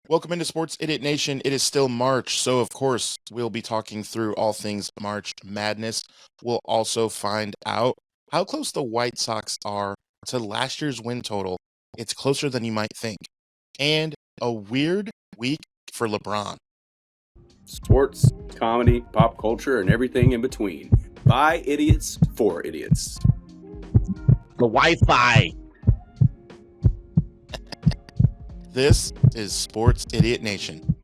Welcome into Sports Idiot Nation. It is still March, so of course we'll be talking through all things March Madness. We'll also find out how close the White Sox are to last year's win total. It's closer than you might think. And a weird week for LeBron. Sports, comedy, pop culture, and everything in between. By idiots, for idiots. The Wi-Fi. This is Sports Idiot Nation.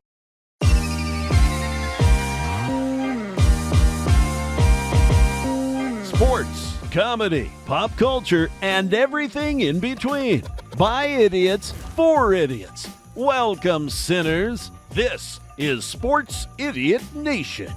Sports, comedy, pop culture, and everything in between. By idiots, for idiots. Welcome, sinners. This is Sports Idiot Nation.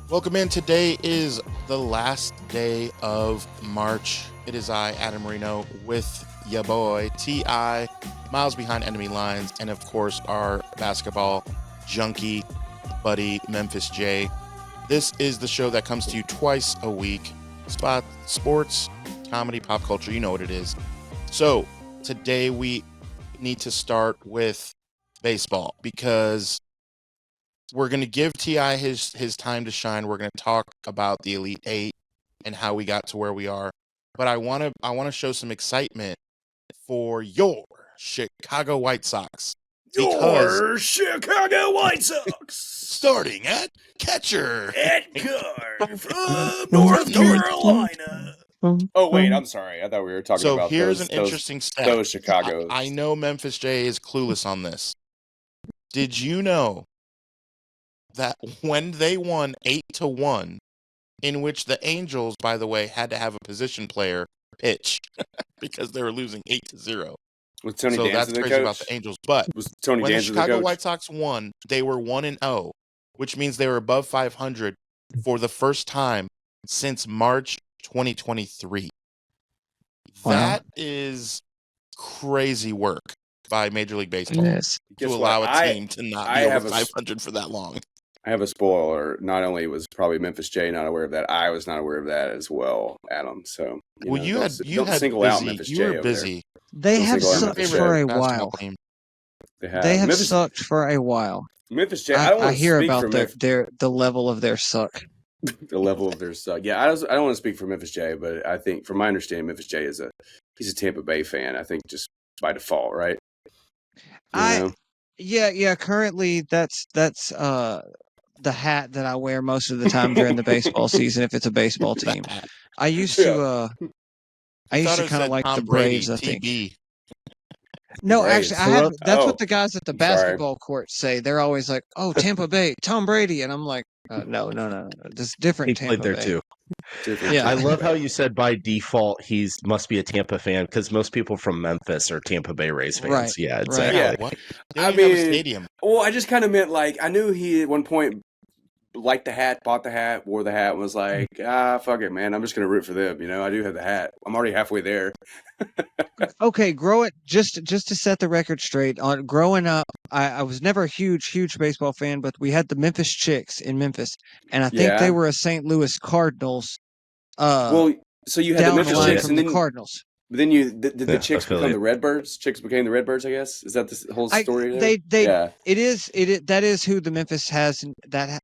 Welcome in. Today is the last day of March. It is I, Adam Marino, with ya boy, T.I., miles behind enemy lines, and of course, our basketball junkie buddy, Memphis J. This is the show that comes to you twice a week. Sports, comedy, pop culture, you know what it is. So, today we need to start with baseball because we're going to give T.I. his time to shine. We're going to talk about the Elite Eight and how we got to where we are. But I want to show some excitement for your Chicago White Sox. Your Chicago White Sox! Starting at catcher. Ed Carr from North Carolina. Oh, wait, I'm sorry. I thought we were talking So about here's those, an interesting stat. those Chicago. I know Memphis J is clueless on this. Did you know that when they won 8-1, in which the Angels, by the way, had to have a position player pitch because they were losing 8-0. Was Tony So Danza that's the crazy coach? about the Angels. But Was Tony when the Danza the Chicago coach? White Sox won, they were 1-0, which means they were above 500 for the first time since March 2023. Wow. That is crazy work by Major League Baseball Yes. to Guess allow what? a team to not I be have over a 500 for that long. I have a spoiler. Not only was probably Memphis J not aware of that, I was not aware of that as well, Adam. So Well, you don't had single out busy. Memphis You J were over busy. They Don't have single out sucked Memphis for J. a Basketball while. team. there. They have Memphis, sucked for a while. Memphis J. I don't I want to hear speak about for the level of their suck. the level of their suck. Yeah, I don't want to speak for Memphis J, but I think, from my understanding, Memphis J he's a Tampa Bay fan. I think just by default, right? Yeah. Currently, that's the hat that I wear most of the time during the baseball season. If it's a baseball team, I used to kind of like the Tom Braves. Brady, I think. TB. No, Braves. actually, I have. That's Oh, what the guys at the I'm sorry. basketball court say. They're always like, "Oh, Tampa Bay, Tom Brady," and I'm like, "No. This different He Tampa played there Bay." too. Different Yeah. I Tampa love Bay. how you said by default must be a Tampa fan because most people from Memphis are Tampa Bay Rays fans. Right, Yeah, right. exactly. Yeah. What? They I don't even have a mean, stadium. Well, I just kind of meant like I knew he at one point liked the hat, bought the hat, wore the hat, and was like, fuck it, man. I'm just gonna root for them. I do have the hat. I'm already halfway there. Okay, just to set the record straight. On growing up, I was never a huge baseball fan, but we had the Memphis Chicks in Memphis, and I think they Yeah. were a St. Louis Cardinals. Well, so you had the Down the Memphis line Chicks, from and the then Cardinals. did the Yeah, Chicks become affiliate. the Redbirds? Chicks became the Redbirds, I guess. Is that the whole story there? Yeah. It is that is who the Memphis has that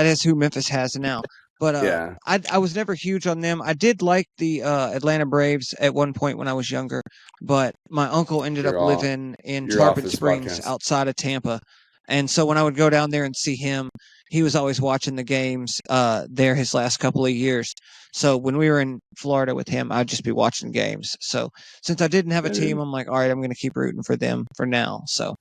is who Memphis has now. But Yeah. I was never huge on them. I did like the Atlanta Braves at one point when I was younger, but my uncle ended up You're off- living in you're off Tarpon this Springs podcast. outside of Tampa. And so when I would go down there and see him, he was always watching the games there his last couple of years. So when we were in Florida with him, I'd just be watching games. So since I didn't have a team, I'm like, all right, I'm going to keep rooting for them for now. So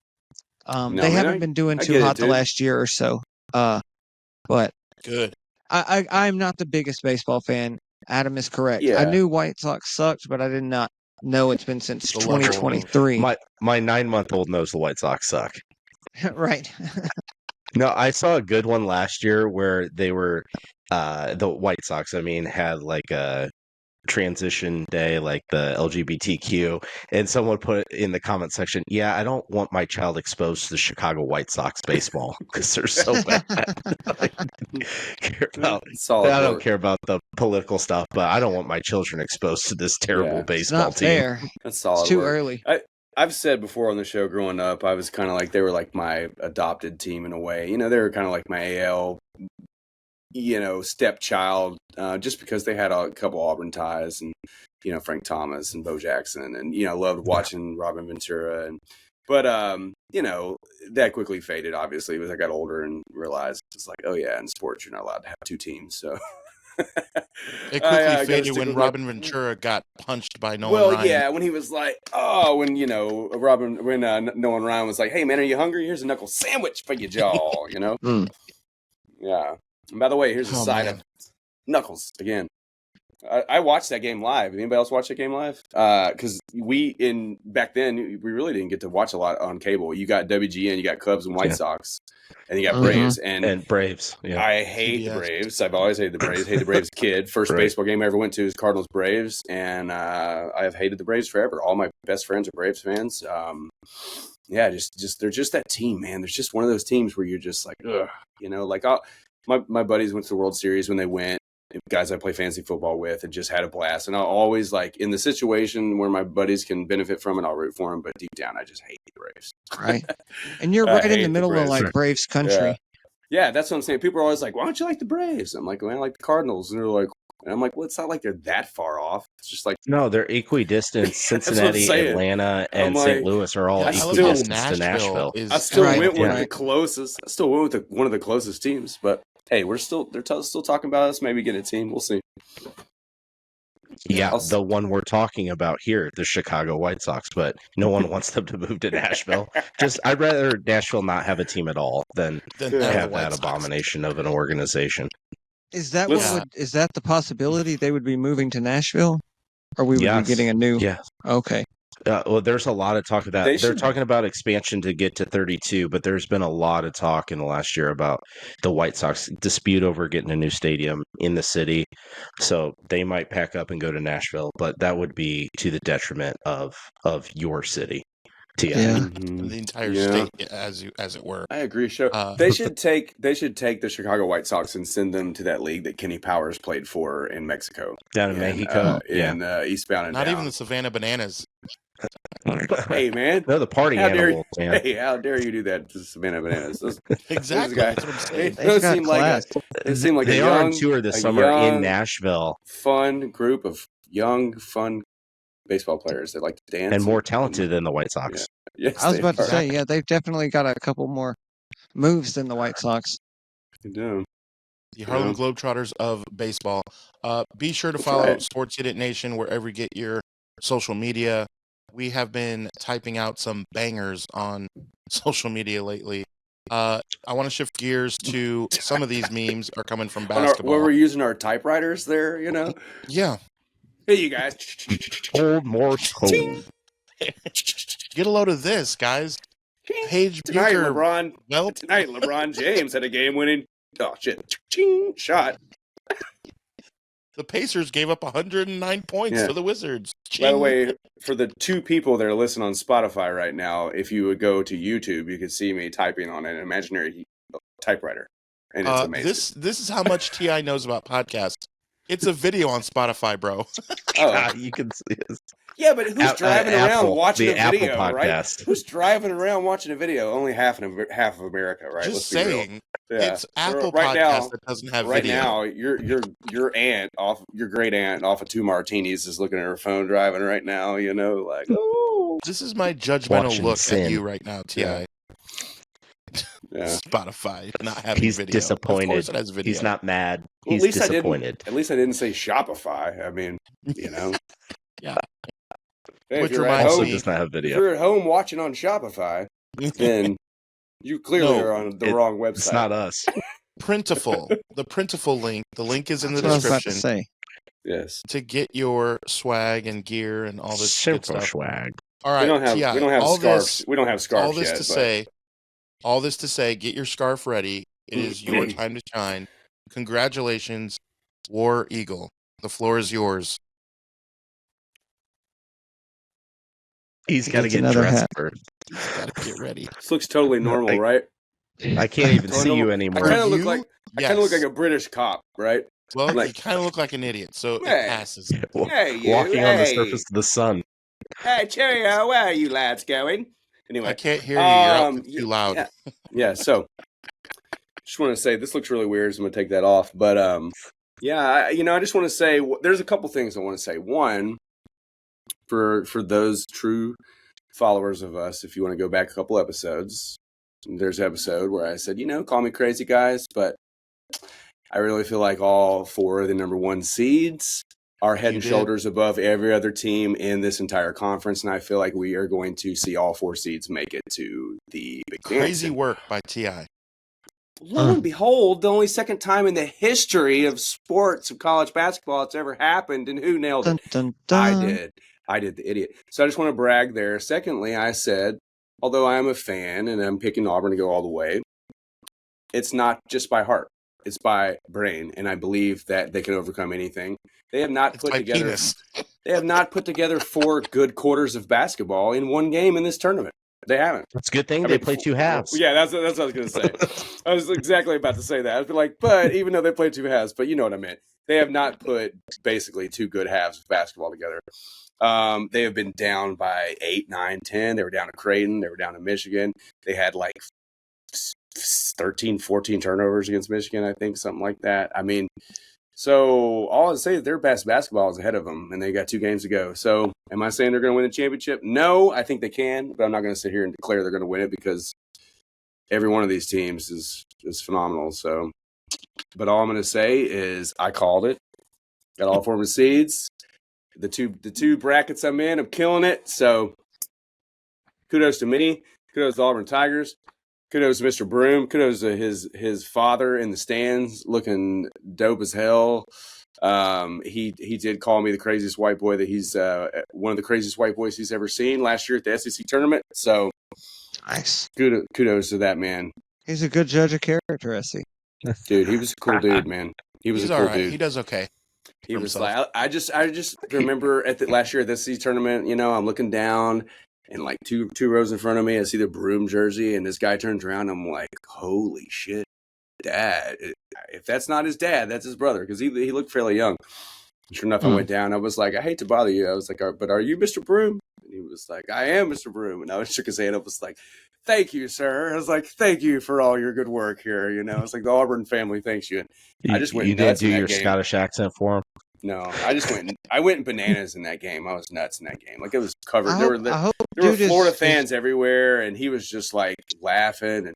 No, they man, haven't been doing I too get it, hot the dude. last year or so. But Good. I'm not the biggest baseball fan. Adam is correct. I Yeah. knew White Sox sucked, but I did not know it's been since The level. 2023. My 9-month-old knows the White Sox suck. Right. No, I saw a good one last year where they were the White Sox, I mean, had like a transition day, like the LGBTQ, and someone put in the comment section, yeah, I don't want my child exposed to the Chicago White Sox baseball because they're so bad. Solid I don't work. care about the political stuff, but I don't want my children exposed to this terrible Yeah. It's baseball not team. fair. That's solid It's too work. early. I've said before on the show, growing up, I was kind of like, they were like my adopted team in a way. You know, they were kind of like my AL, stepchild, just because they had a couple Auburn ties and, Frank Thomas and Bo Jackson, and, loved watching Robin Ventura. But that quickly faded, obviously, as I got older and realized it's like, oh yeah, in sports, you're not allowed to have two teams. So It quickly faded when Robin Ventura got punched by Nolan Ryan. Well, yeah, when he was like, Nolan Ryan was like, hey, man, are you hungry? Here's a knuckle sandwich for your jaw, Yeah. And by the way, here's a side of knuckles again. I watched that game live. Anybody else watch that game live? Because back then, we really didn't get to watch a lot on cable. You got WGN, you got Cubs and White Sox, and you got Braves. And Braves. Yeah. I hate the Braves. I've always hated the Braves. Hate the Braves kid. First baseball game I ever went to is Cardinals Braves, and I've hated the Braves forever. All my best friends are Braves fans. They're just that team, man. There's just one of those teams where you're just like, ugh, my buddies went to the World Series when they went. Guys I play fantasy football with, and just had a blast. And I'll always, like, in the situation where my buddies can benefit from it, I'll root for them. But deep down, I just hate the Braves. Right. And you're right in the middle of like Braves country. Yeah, that's what I'm saying. People are always like, why don't you like the Braves? I'm like, well, I like the Cardinals. And they're like, and I'm like, well, it's not like they're that far off. It's just like, no, they're equidistant. Cincinnati, Atlanta, and St. Louis are all equidistant to Nashville. I still went with the closest. I still went with one of the closest teams, but hey, they're still talking about us maybe get a team. We'll see. Yeah, the one we're talking about here, the Chicago White Sox, but no one wants them to move to Nashville. I'd rather Nashville not have a team at all than have that abomination of an organization. Is that is that the possibility they would be moving to Nashville, or we would be getting a new? Yeah. Okay. Well, there's a lot of talk about they're talking about expansion to get to 32, but there's been a lot of talk in the last year about the White Sox dispute over getting a new stadium in the city. So they might pack up and go to Nashville, but that would be to the detriment of your city. The entire state, as it were. I agree. They should take the Chicago White Sox and send them to that league that Kenny Powers played for in Mexico, down in Mexico, eastbound and not down. even the Savannah Bananas. Hey man, no, the party animals. Man. Hey, how dare you do that to Savannah Bananas? Exactly. That's what I'm saying. It seemed like they are on tour this summer in Nashville. Fun group of young, fun baseball players that like to dance and more talented than the White Sox. Yeah. Yes, I was about to say, they've definitely got a couple more moves than the White Sox. They do. The Harlem Globetrotters of baseball. Be sure to follow Sports Idiot Nation wherever you get your social media. We have been typing out some bangers on social media lately. I want to shift gears to some of these memes are coming from basketball. Where we're using our typewriters there, Yeah. Hey, you guys. Old Morse code. Get a load of this, guys. Paige Tonight, Bucher. Tonight, LeBron James had a game-winning shot. The Pacers gave up 109 points to the Wizards. By the way, for the two people that are listening on Spotify right now, if you would go to YouTube, you could see me typing on an imaginary typewriter, and it's amazing. This is how much T.I. knows about podcasts. It's a video on Spotify, bro. You can see it. Yeah, but who's driving around watching a video, podcast. Right? Who's driving around watching a video? Only half of America, right? Just saying. It's Apple Podcast that doesn't have video. Right now, your great aunt off of 2 martinis is looking at her phone driving right now. Like, oh. This is my judgmental look at you right now, T.I. Yeah. Spotify not having He's video. disappointed. Of course it has video. He's not mad. Well, He's disappointed. At least I didn't say Shopify. I mean, Yeah. Hey, Which reminds me, does not have video. If you're at home watching on Shopify, then you clearly are on the wrong website. It's not us. Printful. The Printful link. The link is in the That's description. what I was about to say. Yes. To get your swag and gear and all this good stuff. Swag. All right. We don't have scarves. We don't have scarves all this yet. All this to say, get your scarf ready. It is your time to shine. Congratulations, War Eagle. The floor is yours. He's got to get dressed first. He's got to get ready. This looks totally normal, right? I can't even see you anymore. I kind of look like a British cop, right? Well, you kind of look like an idiot, so it passes. Walking on the surface of the sun. Hey, cheerio, where are you lads going? Anyway, I can't hear you. You're out too loud. Yeah. So, just want to say this looks really weird, so I'm gonna take that off. But I just want to say there's a couple things I want to say. One, for those true followers of us, if you want to go back a couple episodes, there's an episode where I said, call me crazy, guys, but I really feel like all 4 of the number 1 seeds are head and shoulders above every other team in this entire conference, and I feel like we are going to see all 4 seeds make it to the Big Dance. Crazy work by T.I. Lo and behold, the only second time in the history of sports of college basketball it's ever happened, and who nailed it? Dun, dun, dun. I did, the idiot. So I just want to brag there. Secondly, I said, although I am a fan and I'm picking Auburn to go all the way, it's not just by heart. It's by brain, and I believe that they can overcome anything. They have not put together. Penis. They have not put together 4 good quarters of basketball in one game in this tournament. They haven't. That's a good thing. They play 2 halves. Yeah, that's what I was going to say. I was exactly about to say that. I'd be like, but even though they play 2 halves, but you know what I meant. They have not put basically 2 good halves of basketball together. They have been down by 8, 9, 10. They were down to Creighton. They were down to Michigan. They had like 13, 14 turnovers against Michigan, I think, something like that. I mean, so all I'd say is their best basketball is ahead of them, and they got 2 games to go. So am I saying they're going to win the championship? No, I think they can, but I'm not going to sit here and declare they're going to win it because every one of these teams is phenomenal. So, but all I'm going to say is I called it. Got all 4 seeds. The two brackets I'm in, I'm killing it. So kudos to me. Kudos to Auburn Tigers. Kudos to Mr. Broom. Kudos to his father in the stands, looking dope as hell. He did call me the craziest white boy that he's one of the craziest white boys he's ever seen last year at the SEC tournament. So Nice. Kudos to that man. He's a good judge of character, Essie. Dude, he was a cool dude, man. He's a cool all right. dude. He does okay. He was like, I just remember at the last year at the SEC tournament, I'm looking down and like two rows in front of me, I see the Broom jersey, and this guy turns around. I'm like, holy shit, Dad! If that's not his dad, that's his brother, because he looked fairly young. Sure enough, I went down. I was like, I hate to bother you. I was like, but are you Mr. Broom? And he was like, I am Mr. Broom. And I shook his hand. I was like, thank you, sir. I was like, thank you for all your good work here. It's like the Auburn family thanks you. And I just went. You did do your Scottish accent for him. No, I just went. I went bananas in that game. I was nuts in that game. Like it was covered. I There hope were Florida fans everywhere, and he was just like laughing.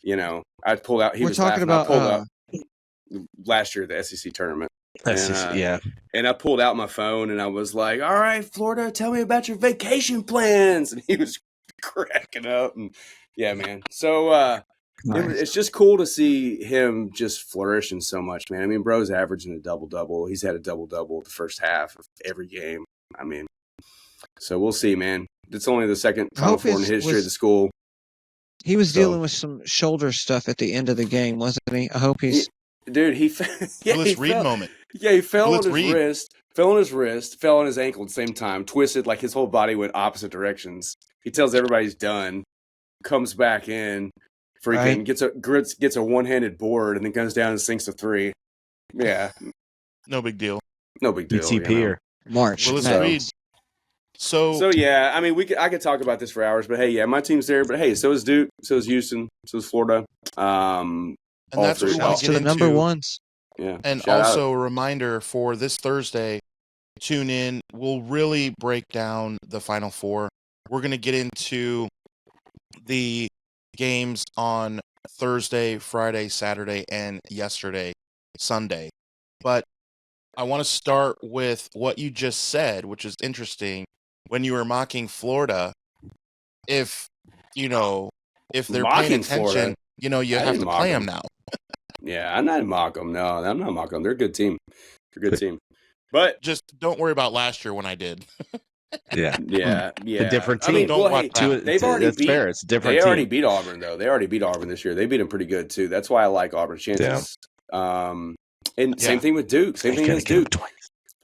And I pulled out. He was talking laughing. I pulled about out last year the SEC tournament. Yeah. And I pulled out my phone and I was like, "All right, Florida, tell me about your vacation plans." And he was cracking up. And yeah, man. So Nice. it's just cool to see him just flourishing so much, man. I mean, bro's averaging a double-double. He's had a double-double the first half of every game. I mean, so we'll see, man. It's only the second Final Four in the history of the school. He was dealing with some shoulder stuff at the end of the game, wasn't he? I hope he's... Dude, Willis Reed moment. Yeah, he fell Willis on his Reed. wrist, fell on his wrist, fell on his ankle at the same time, twisted, like his whole body went opposite directions. He tells everybody he's done, comes back in, freaking gets a one-handed board, and then comes down and sinks a 3. Yeah. No big deal. No big deal. BTP or March. Willis No. Reed. So Yeah, I mean, I could talk about this for hours, but hey, yeah, my team's there. But hey, so is Duke, so is Houston, so is Florida. and that's what we want Shouts to to get the number into. ones. Yeah, And shout also out. a reminder for this Thursday, tune in. We'll really break down the Final Four. We're going to get into the games on Thursday, Friday, Saturday, and yesterday, Sunday. But I want to start with what you just said, which is interesting. When you were mocking Florida, if they're paying Mocking attention, Florida? you I have didn't to mock play them. them now. Yeah, I'm not mocking them. No, I'm not mocking them. They're a good team. They're a good team. But Just don't worry about last year when I did. yeah. yeah. A different team. I mean, Don't well, watch hey, that. they've already That's beat. fair. It's a different They team. already beat Auburn though. They already beat Auburn this year. They beat them pretty good too. That's why I like Auburn's chances. And same Yeah. thing with Duke. Same thing Gotta with give 'em Duke. twice.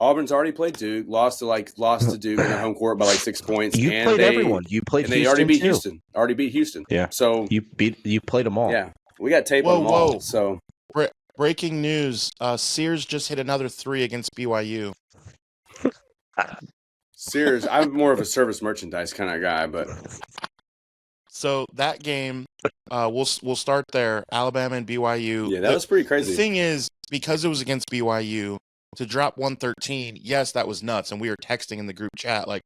Auburn's already played Duke. Lost to Duke in their home court by like 6 points. You and played they, everyone. You played And they Houston already beat too. Houston. Already beat Houston. Yeah. So You played them all. yeah, we got tape Whoa, on them all. whoa. So Breaking news: Sears just hit another 3 against BYU. Sears. I'm more of a service merchandise kind of guy, but So that game, we'll start there. Alabama and BYU. yeah, that was pretty The crazy. thing is, because it was against BYU, to drop 113, yes, that was nuts. And we were texting in the group chat like,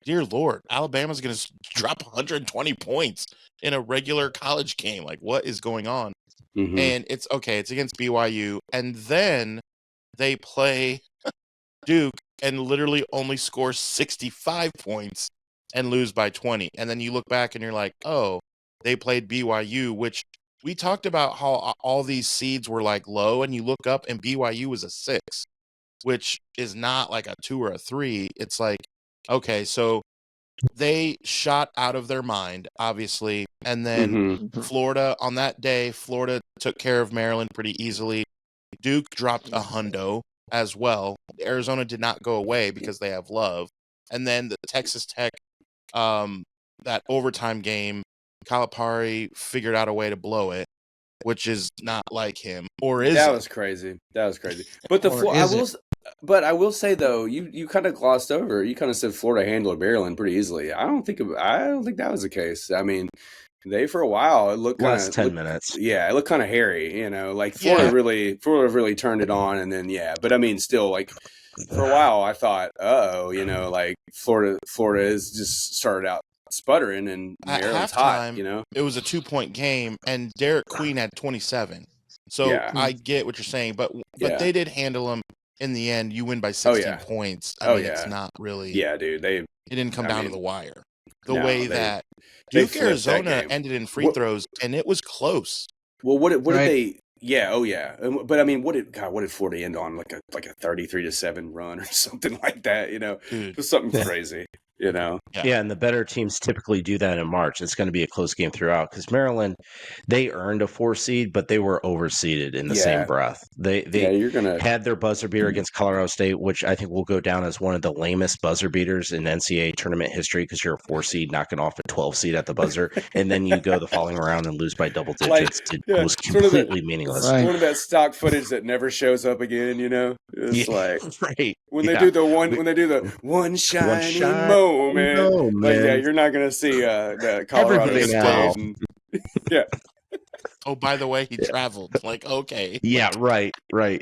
dear Lord, Alabama's going to drop 120 points in a regular college game. Like, what is going on? Mhm. And it's okay. It's against BYU. And then they play Duke and literally only score 65 points and lose by 20. And then you look back and you're like, oh, they played BYU, which we talked about how all these seeds were like low. And you look up and BYU was a 6, which is not like a 2 or a 3. It's like, okay, so they shot out of their mind, obviously. And then Mhm. Florida, on that day, Florida took care of Maryland pretty easily. Duke dropped a hundo as well. Arizona did not go away because they have love. And then the Texas Tech, that overtime game, Calipari figured out a way to blow it, which is not like him. Or is That it? was crazy. That was crazy. But the Or I is will, it? but I will say though, you kind of glossed over. You kind of said Florida handled Maryland pretty easily. I don't think that was the case. I mean, they for a while it looked kind Last of 10 minutes. Yeah, it looked kind of hairy. You know, like Florida Yeah. really turned it on, and then yeah. But I mean, still like. For a while, I thought, like Florida is just started out sputtering, and At Maryland's halftime, hot, it was a 2-point game, and Derek Queen had 27. So Yeah. I get what you're saying, but Yeah. they did handle him in the end. You win by Oh, 16 yeah. points. I Oh, mean, yeah. it's not really. Yeah, dude, It didn't come I down to mean, the wire. The no, way they- that they Duke, flipped that Arizona game. ended in free What- throws, and it was close. Well, what did Right. they? Yeah, oh yeah. But I mean, what did Florida end on? Like a 33-7 run or something like that? You know, Dude. it was something Yeah. crazy. You know, Yeah, and the better teams typically do that in March. It's going to be a close game throughout because Maryland, they earned a 4 seed, but they were overseeded in the Yeah. same breath. They you're gonna. had their buzzer beater against Colorado State, which I think will go down as one of the lamest buzzer beaters in NCAA tournament history because you're a 4 seed knocking off a 12 seed at the buzzer, and then you go the following round and lose by double digits. It was sort of completely meaningless. Right. One of that stock footage that never shows up again. You know, it's like. Right. When they Yeah. do the one shiny moment, like yeah, you're not gonna see the Colorado Everybody State. now. And, yeah, Oh, by the way, he traveled. Like, okay. Yeah, right. Right.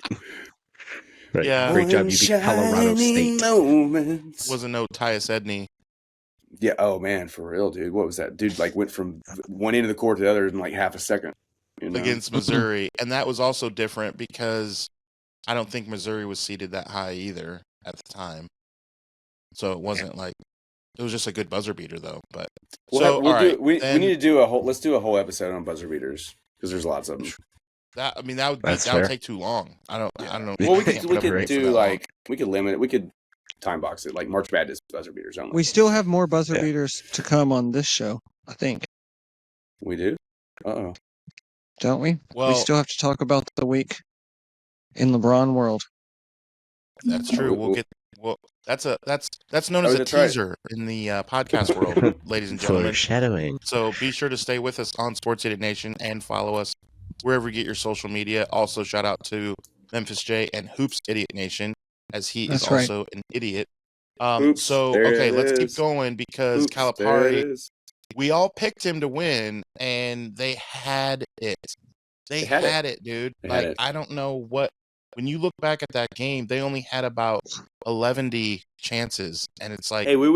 Yeah. Great job. One You beat Colorado shiny State. moments. Wasn't no Tyus Edney. Yeah. Oh man, for real, dude. What was that? Dude, like went from one end of the court to the other in like half a second. You know? Against Missouri. And that was also different because I don't think Missouri was seated that high either at the time. So it wasn't like it was just a good buzzer beater though. But all right, we then need to do a whole. Let's do a whole episode on buzzer beaters because there's lots of them. that would That's that would fair. take too long. I don't know. Well, we I can't could put up a rate for do that long. like we could limit it. We could time box it like March Madness buzzer beaters only. We still have more buzzer Yeah. beaters to come on this show, I think. We do. Uh-oh. Don't we? Well, We still have to talk about the week in LeBron world. that's true. That's known as a That's right. teaser in the podcast world, ladies and gentlemen. Foreshadowing. So be sure to stay with us on Sports Idiot Nation and follow us wherever you get your social media. Also, shout out to Memphis J and Hoops Idiot Nation, as he is That's right. also an idiot. Oops, So, there okay, it let's keep is. going because Oops, there it Calipari, is. we all picked him to win, and they had it. They had had it. it, dude. They had Like, it. I don't know what. When you look back at that game, they only had about 11 chances, and it's like, Hey, we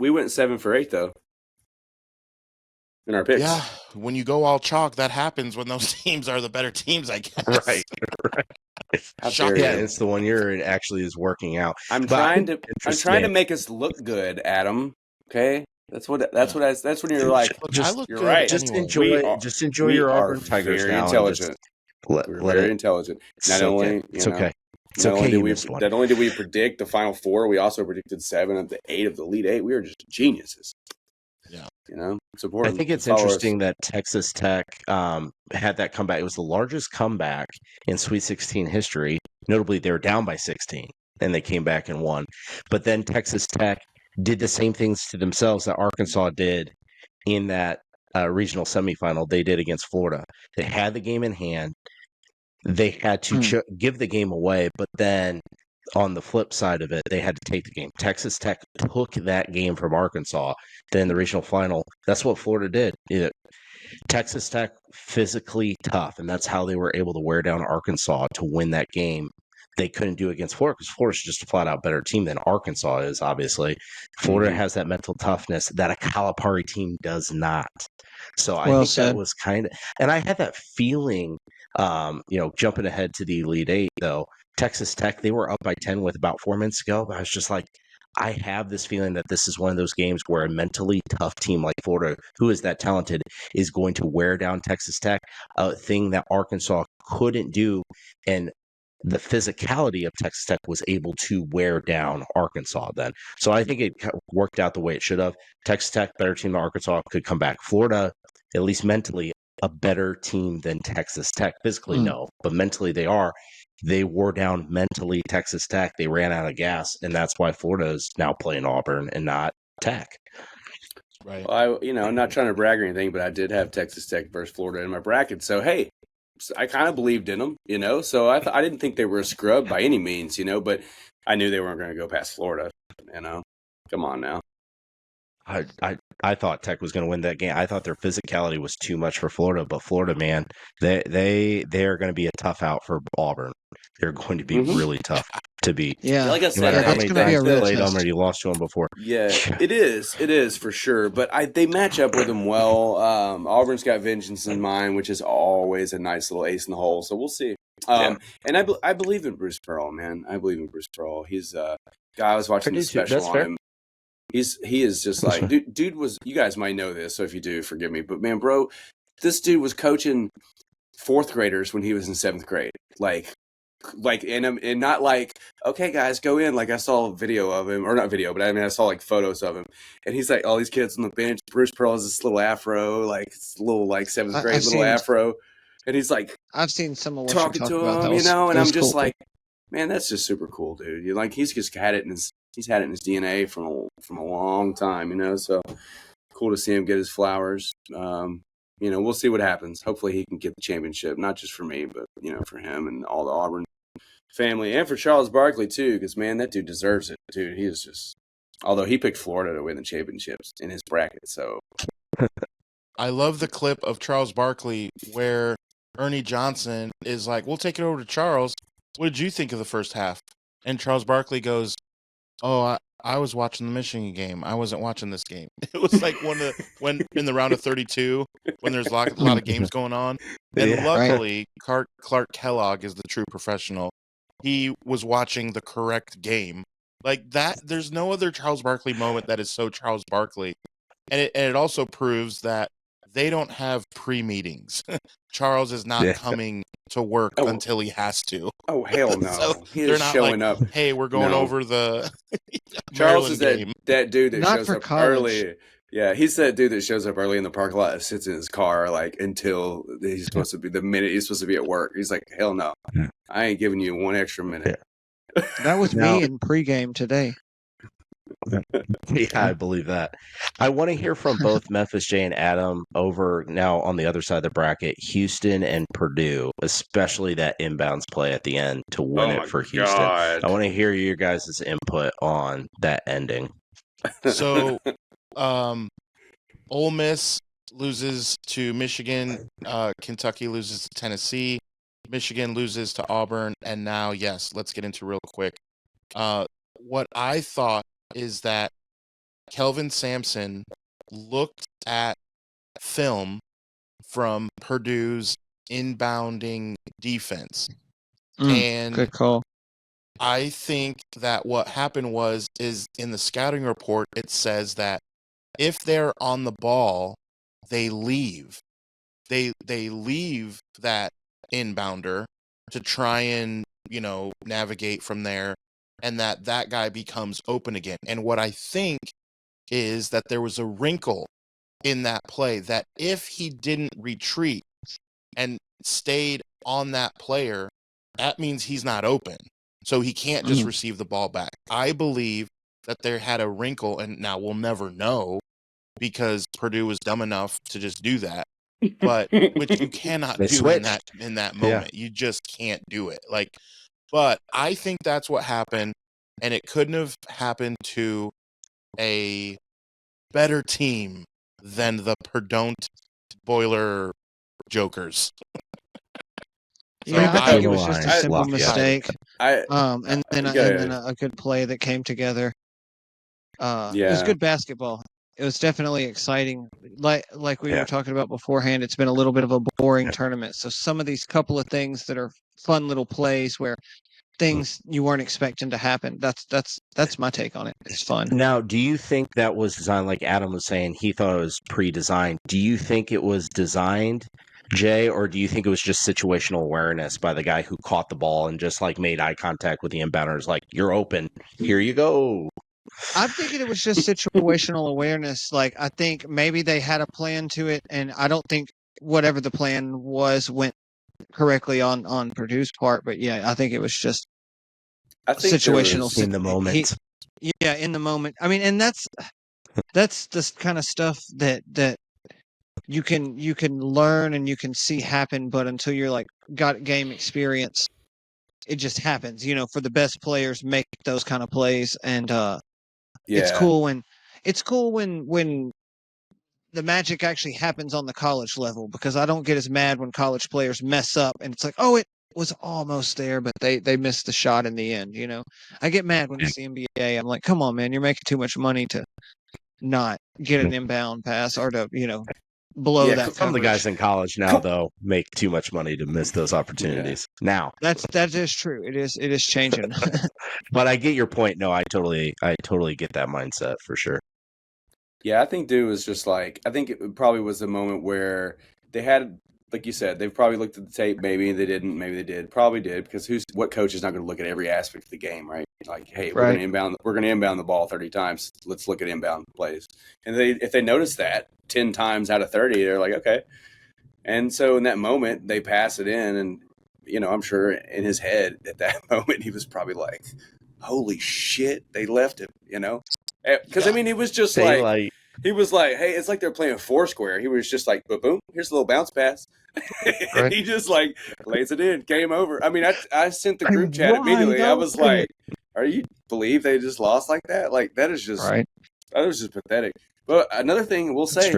went 7 for 8 though. In our picks. yeah, when you go all chalk, that happens when those teams are the better teams, I guess. Right. How Shocking. dare Yeah, you. it's the one year it actually is working out. I'm But I trying think to interesting- make us look good, Adam. Okay? That's when you're like Look, I look you're good right. Just anyway. enjoy we your are Auburn Tigers very now. intelligent. Let We're very it. intelligent. It's Not okay. only, It's you know, okay. It's not only okay. did You we missed one. not only did we predict the Final Four, we also predicted 7 of the 8 of the Elite 8. We were just geniuses. Yeah. You know, it's I important. think it's to follow us. interesting that Texas Tech had that comeback. It was the largest comeback in Sweet 16 history. Notably, they were down by 16, and they came back and won. But then Texas Tech did the same things to themselves that Arkansas did in that regional semifinal they did against Florida. They had the game in hand. They had to give the game away, but then on the flip side of it, they had to take the game. Texas Tech took that game from Arkansas. Then the regional final, that's what Florida did. Texas Tech physically tough, and that's how they were able to wear down Arkansas to win that game. They couldn't do against Florida because Florida's just a flat out better team than Arkansas is, obviously. Florida has that mental toughness that a Calipari team does not. So I think that was kind of, and I had that feeling, jumping ahead to the Elite Eight, though, Texas Tech, they were up by 10 with about 4 minutes to go. But I was just like, I have this feeling that this is one of those games where a mentally tough team like Florida, who is that talented, is going to wear down Texas Tech, a thing that Arkansas couldn't do. And the physicality of Texas Tech was able to wear down Arkansas then. So I think it worked out the way it should have. Texas Tech, better team than Arkansas, could come back. Florida, at least mentally, a better team than Texas Tech. Physically, no, but mentally they are. They wore down mentally Texas Tech. They ran out of gas, and that's why Florida is now playing Auburn and not Tech. Right. Well, I'm not trying to brag or anything, but I did have Texas Tech versus Florida in my bracket. So, hey, I kind of believed in them, So I didn't think they were a scrub by any means, but I knew they weren't going to go past Florida, Come on now. I thought Tech was going to win that game. I thought their physicality was too much for Florida, but Florida, man, they are going to be a tough out for Auburn. They're going to be really tough to beat. Yeah, like I said, no matter how many times you played them or you lost to them before. Yeah, it is for sure. But they match up with them well. Auburn's got vengeance in mind, which is always a nice little ace in the hole. So we'll see. And I believe in Bruce Pearl, man. I believe in Bruce Pearl. He's a guy I was watching the special on him. He is just like dude was. You guys might know this, so if you do, forgive me. But man, bro, this dude was coaching fourth graders when he was in seventh grade. And not like, okay, guys, go in. Like I saw a video of him, or not video, but I saw like photos of him, and he's like all these kids on the bench. Bruce Pearl has this little afro, like this little like seventh grade little afro, and he's like, I've seen some of what talking to him, and I'm just like, man, that's just super cool, dude. He's just had it in his DNA from a long time, So cool to see him get his flowers. We'll see what happens. Hopefully he can get the championship, not just for me, but for him and all the Auburn family, and for Charles Barkley too, because man, that dude deserves it, dude. He is just, although he picked Florida to win the championships in his bracket, so. I love the clip of Charles Barkley where Ernie Johnson is like, "We'll take it over to Charles. What did you think of the first half?" And Charles Barkley goes, "Oh, I was watching the Michigan game. I wasn't watching this game." It was like when in the round of 32, when there's a lot of games going on. And luckily, Clark Kellogg is the true professional. He was watching the correct game. Like that, there's no other Charles Barkley moment that is so Charles Barkley. And it also proves that they don't have pre-meetings. Charles is not coming to work until he has to. Oh, hell no. So they're not showing up. Hey, we're going over the Charles is game. that dude that not shows for up college. Early. Yeah, he's that dude that shows up early in the parking lot and sits in his car until he's supposed to be the minute he's supposed to be at work. He's like, hell no. I ain't giving you one extra minute. That was me in pregame today. Yeah, I believe that. I want to hear from both Memphis J and Adam over now on the other side of the bracket, Houston and Purdue, especially that inbounds play at the end to win it for Houston. God. I want to hear your guys' input on that ending. So, Ole Miss loses to Michigan. Kentucky loses to Tennessee. Michigan loses to Auburn. And now, yes, let's get into real quick. What I thought is that Kelvin Sampson looked at film from Purdue's inbounding defense. And good call. I think that what happened is in the scouting report, it says that if they're on the ball, they leave. They leave that inbounder to try and, navigate from there, and that guy becomes open again. And what I think is that there was a wrinkle in that play, that if he didn't retreat and stayed on that player, that means he's not open. So he can't just receive the ball back. I believe that there had a wrinkle, and now we'll never know because Purdue was dumb enough to just do that. But which you cannot do in that moment. You just can't do it. But I think that's what happened, and it couldn't have happened to a better team than the Perdon't Boiler Jokers. Yeah, I think it was just a I- simple mistake. And then a good play that came together. It was good basketball. It was definitely exciting. Like we were talking about beforehand, it's been a little bit of a boring tournament. So some of these couple of things that are fun little plays where things you weren't expecting to happen. That's my take on it. It's fun. Now, do you think that was designed, like Adam was saying, he thought it was pre-designed? Do you think it was designed, Jay, or do you think it was just situational awareness by the guy who caught the ball and just like made eye contact with the inbounders, like, you're open, here you go? I'm thinking it was just situational awareness. Like, I think maybe they had a plan to it, and I don't think whatever the plan was went correctly on Purdue's part. But yeah, I think it was just situational in the moment. In the moment. I mean, and that's the kind of stuff that you can learn and you can see happen, but until you're like got game experience, it just happens. For the best players make those kind of plays, and it's cool when the magic actually happens on the college level, because I don't get as mad when college players mess up and it's like, oh, it was almost there, but they missed the shot in the end. I get mad when it's the NBA. I'm like, come on, man, you're making too much money to not get an inbound pass or to blow that coverage. Some of the guys in college now, though, make too much money to miss those opportunities. Now that is true. It is changing. But I get your point. No, I totally get that mindset for sure. Yeah, I think Dew was just like, I think it probably was the moment where they had, like you said, they probably looked at the tape. Maybe they didn't. Maybe they did. Probably did, because what coach is not going to look at every aspect of the game, right? Like, hey, we're going to inbound the ball 30 times. Let's look at inbound plays. And if they notice that 10 times out of 30, they're like, okay. And so in that moment, they pass it in, and I'm sure in his head at that moment he was probably like, holy shit, they left him. Because I mean, he was just he was like, hey, it's like they're playing Foursquare. He was just like, boom, here's a little bounce pass. And he just like lays it in, game over. I mean, I sent the group chat immediately. I was like, are you believe they just lost like that? Like, that is just that was just pathetic. But another thing we'll say,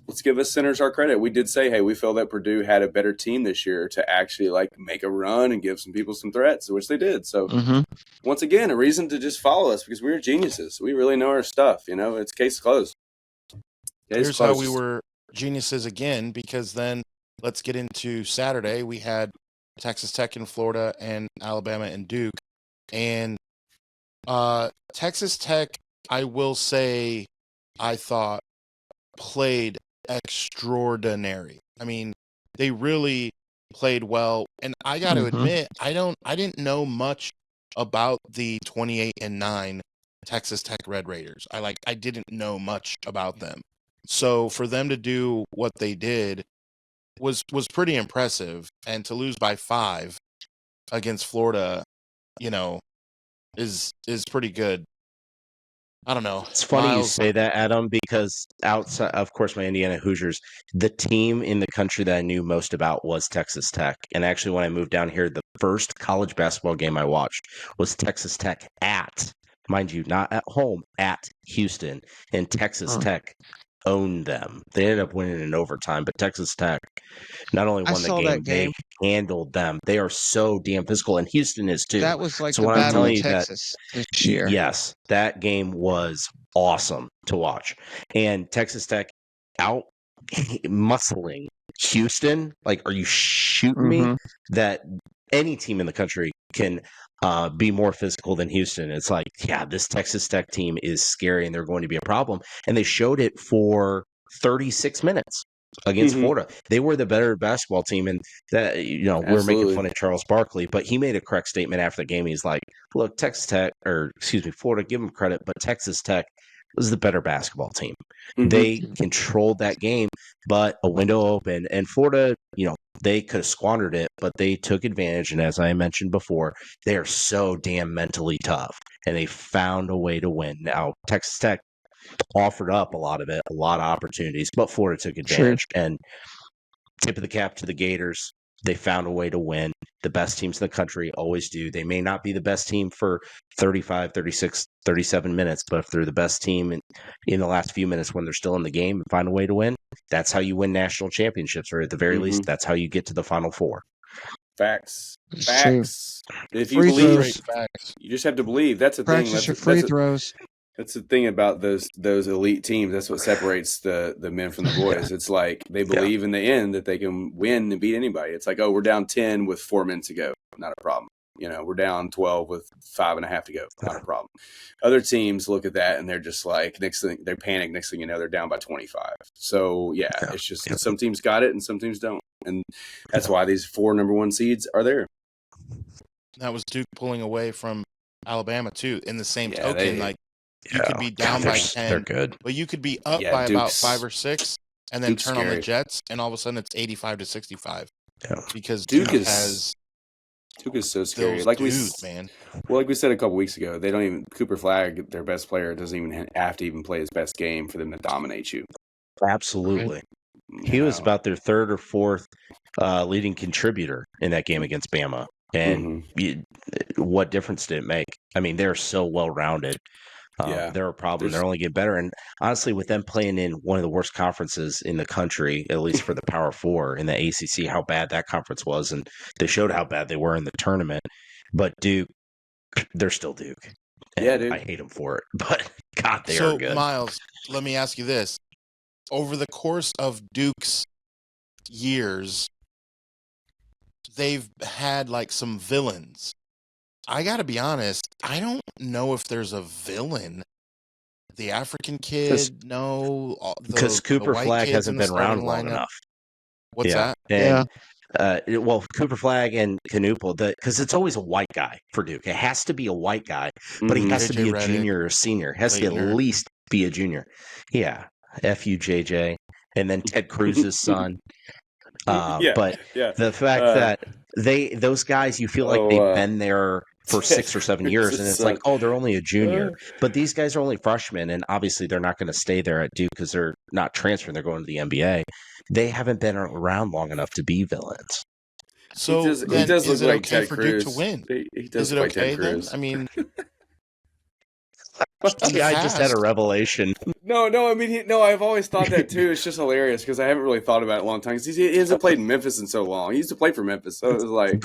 let's give us Sinners our credit. We did say, hey, we feel that Purdue had a better team this year to actually like make a run and give some people some threats, which they did. So once again, a reason to just follow us, because we're geniuses. We really know our stuff. It's case closed. Here's how we were geniuses again, because then let's get into Saturday. We had Texas Tech in Florida and Alabama and Duke. And Texas Tech, I will say, I thought played extraordinary. I mean, they really played well, and I got to admit, I didn't know much about the 28-9 Texas Tech Red Raiders. I didn't know much about them. So for them to do what they did was pretty impressive, and to lose by 5 against Florida, is pretty good. I don't know. It's funny you say that, Adam, because outside, of course, my Indiana Hoosiers, the team in the country that I knew most about was Texas Tech. And actually, when I moved down here, the first college basketball game I watched was Texas Tech at, mind you, not at home, at Houston. And Texas Tech owned them. They ended up winning in overtime, but Texas Tech not only won the game, they handled them. They are so damn physical, and Houston is too. That was like the Battle of Texas this year. Yes, that game was awesome to watch. And Texas Tech out muscling Houston. Like, are you shooting me? That any team in the country can be more physical than Houston. It's like, yeah, this Texas Tech team is scary, and they're going to be a problem. And they showed it for 36 minutes against Florida. They were the better basketball team, and that we're making fun of Charles Barkley, but he made a correct statement after the game. He's like, look, Florida, give them credit, but Texas Tech was the better basketball team. They controlled that game, but a window opened, and Florida, they could have squandered it, but they took advantage. And as I mentioned before, they are so damn mentally tough, and they found a way to win. Now, Texas Tech offered up a lot of opportunities, but Florida took advantage. And tip of the cap to the Gators. They found a way to win. The best teams in the country always do. They may not be the best team for 35, 36, 37 minutes, but if they're the best team in the last few minutes when they're still in the game and find a way to win, that's how you win national championships, or at the very least, that's how you get to the Final Four. Facts. It's Facts. If you Free believe, throws. Facts. you just have to believe. That's the thing. Practice your free throws. That's the thing about those elite teams. That's what separates the men from the boys. It's like they believe in the end that they can win and beat anybody. It's like, oh, we're down 10 with 4 minutes to go. Not a problem. We're down 12 with 5.5 to go. Not a problem. Other teams look at that and they're just like, next thing they panic. Next thing you know, they're down by 25. So it's just some teams got it and some teams don't. And that's why these 4 number 1 seeds are there. That was Duke pulling away from Alabama too. In the same token, you could be down by 10. They're good, but you could be up by about 5 or 6, and then turn on the Jets, and all of a sudden it's 85-65. Yeah, because Duke is so scary. Like we said a couple weeks ago, they don't even Cooper Flagg, their best player, doesn't even have to even play his best game for them to dominate you. Absolutely. He was about their 3rd or 4th leading contributor in that game against Bama. And what difference did it make? I mean, they're so well-rounded. They're a problem. They're only getting better. And honestly, with them playing in one of the worst conferences in the country, at least for the Power Four in the ACC, how bad that conference was. And they showed how bad they were in the tournament. But Duke, they're still Duke. And dude. I hate them for it. But, God, they are good. So, Miles, let me ask you this. Over the course of Duke's years, they've had like some villains. I got to be honest, I don't know if there's a villain. The African kid, no. Because Cooper Flagg hasn't been around long enough. What's that? Well, Cooper Flagg and Canoopel, because it's always a white guy for Duke. It has to be a white guy, but he has to be a junior or a senior. It has to at least be a junior. Yeah. F.U. J.J. And then Ted Cruz's son. But the fact that those guys, you feel like they've been there for 6 or 7 years, and it's like, oh, they're only a junior. But these guys are only freshmen, and obviously they're not going to stay there at Duke because they're not transferring. They're going to the NBA. They haven't been around long enough to be villains. So he does look like okay Ted for Cruz. Duke to win? He does is it look like okay Ted then? Cruz. I mean, I just had a revelation. No, I mean, I've always thought that too. It's just hilarious because I haven't really thought about it in a long time. Because he hasn't played in Memphis in so long. He used to play for Memphis, so it was like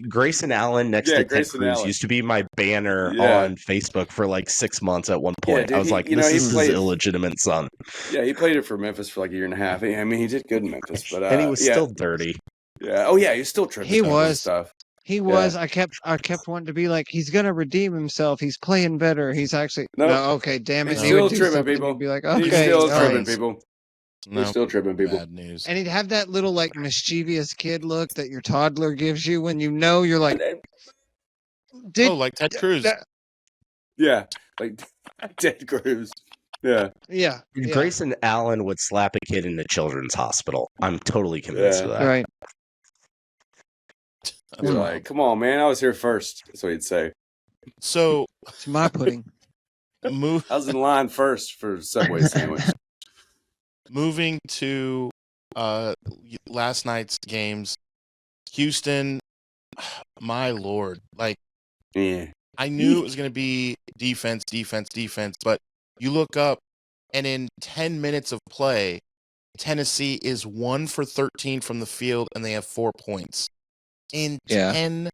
Grayson Allen next to Ted Cruz used to be my banner on Facebook for like 6 months at one point. Dude, I was like, this is his illegitimate son. Yeah, he played it for Memphis for like a year and a half. I mean, he did good in Memphis, but and he was still dirty. Yeah. Oh yeah, he was still tripping. He was. Stuff. He was. I kept wanting to be like, he's gonna redeem himself. He's playing better. He's actually okay. Damn it, he's still tripping people. Be like, okay, he's still tripping people. No, he's still tripping people. Bad news. And he'd have that little like mischievous kid look that your toddler gives you when you know you're like, like Ted Cruz. Yeah, like Ted Cruz. Yeah. Grayson Allen would slap a kid in the children's hospital. I'm totally convinced of that. Right. We're like, come on, man! I was here first. That's what he'd say. So it's my pudding. I was in line first for Subway sandwich. Moving to last night's games, Houston. My lord, like, I knew it was going to be defense, but you look up, and in 10 minutes of play, Tennessee is 1 for 13 from the field, and they have 4 points. In 10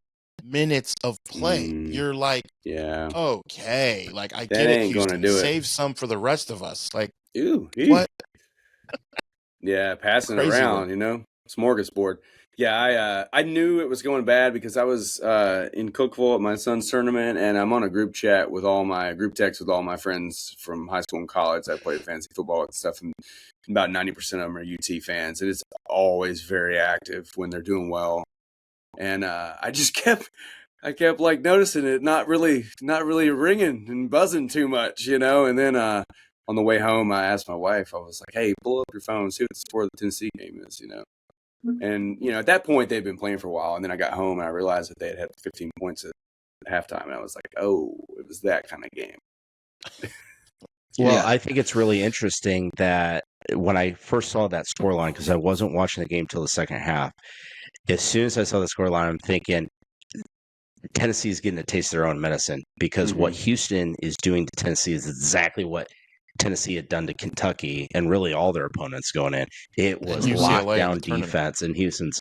minutes of play, you're like, okay, like I get it, Houston, save some for the rest of us. Like, what? Yeah, passing it around, smorgasbord. Yeah, I knew it was going bad because I was in Cookville at my son's tournament, and I'm on a group chat with all my group text with all my friends from high school and college. I played fantasy football and stuff, and about 90% of them are UT fans, and it's always very active when they're doing well. And I kept like noticing it, not really ringing and buzzing too much, And then on the way home, I asked my wife, I was like, "Hey, pull up your phone, see what the score of the Tennessee game is," And at that point they'd been playing for a while, and then I got home and I realized that they had 15 points at halftime, and I was like, "Oh, it was that kind of game." Well, I think it's really interesting that when I first saw that scoreline, because I wasn't watching the game till the second half, as soon as I saw the scoreline, I'm thinking Tennessee's getting a taste of their own medicine because what Houston is doing to Tennessee is exactly what Tennessee had done to Kentucky and really all their opponents going in. It was lockdown defense, and Houston's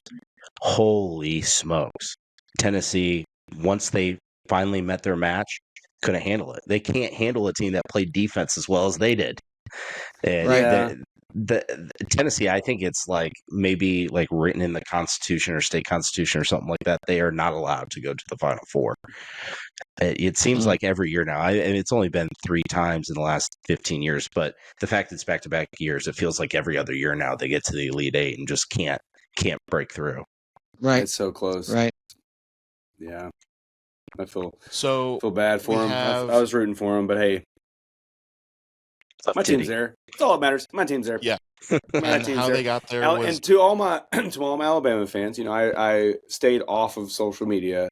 holy smokes. Tennessee, once they finally met their match, couldn't handle it. They can't handle a team that played defense as well as they did. And the Tennessee, I think it's like maybe like written in the Constitution or state constitution or something like that. They are not allowed to go to the Final Four. It seems like every year now. And it's only been 3 times in the last 15 years, but the fact it's back-to-back years, it feels like every other year now they get to the Elite Eight and just can't break through. Right. It's so close. Right. Yeah. I feel bad for him. I was rooting for him, but hey, my team's there. That's all that matters. My team's there. Yeah. My team's how there. they got there and to all my Alabama fans, I stayed off of social media,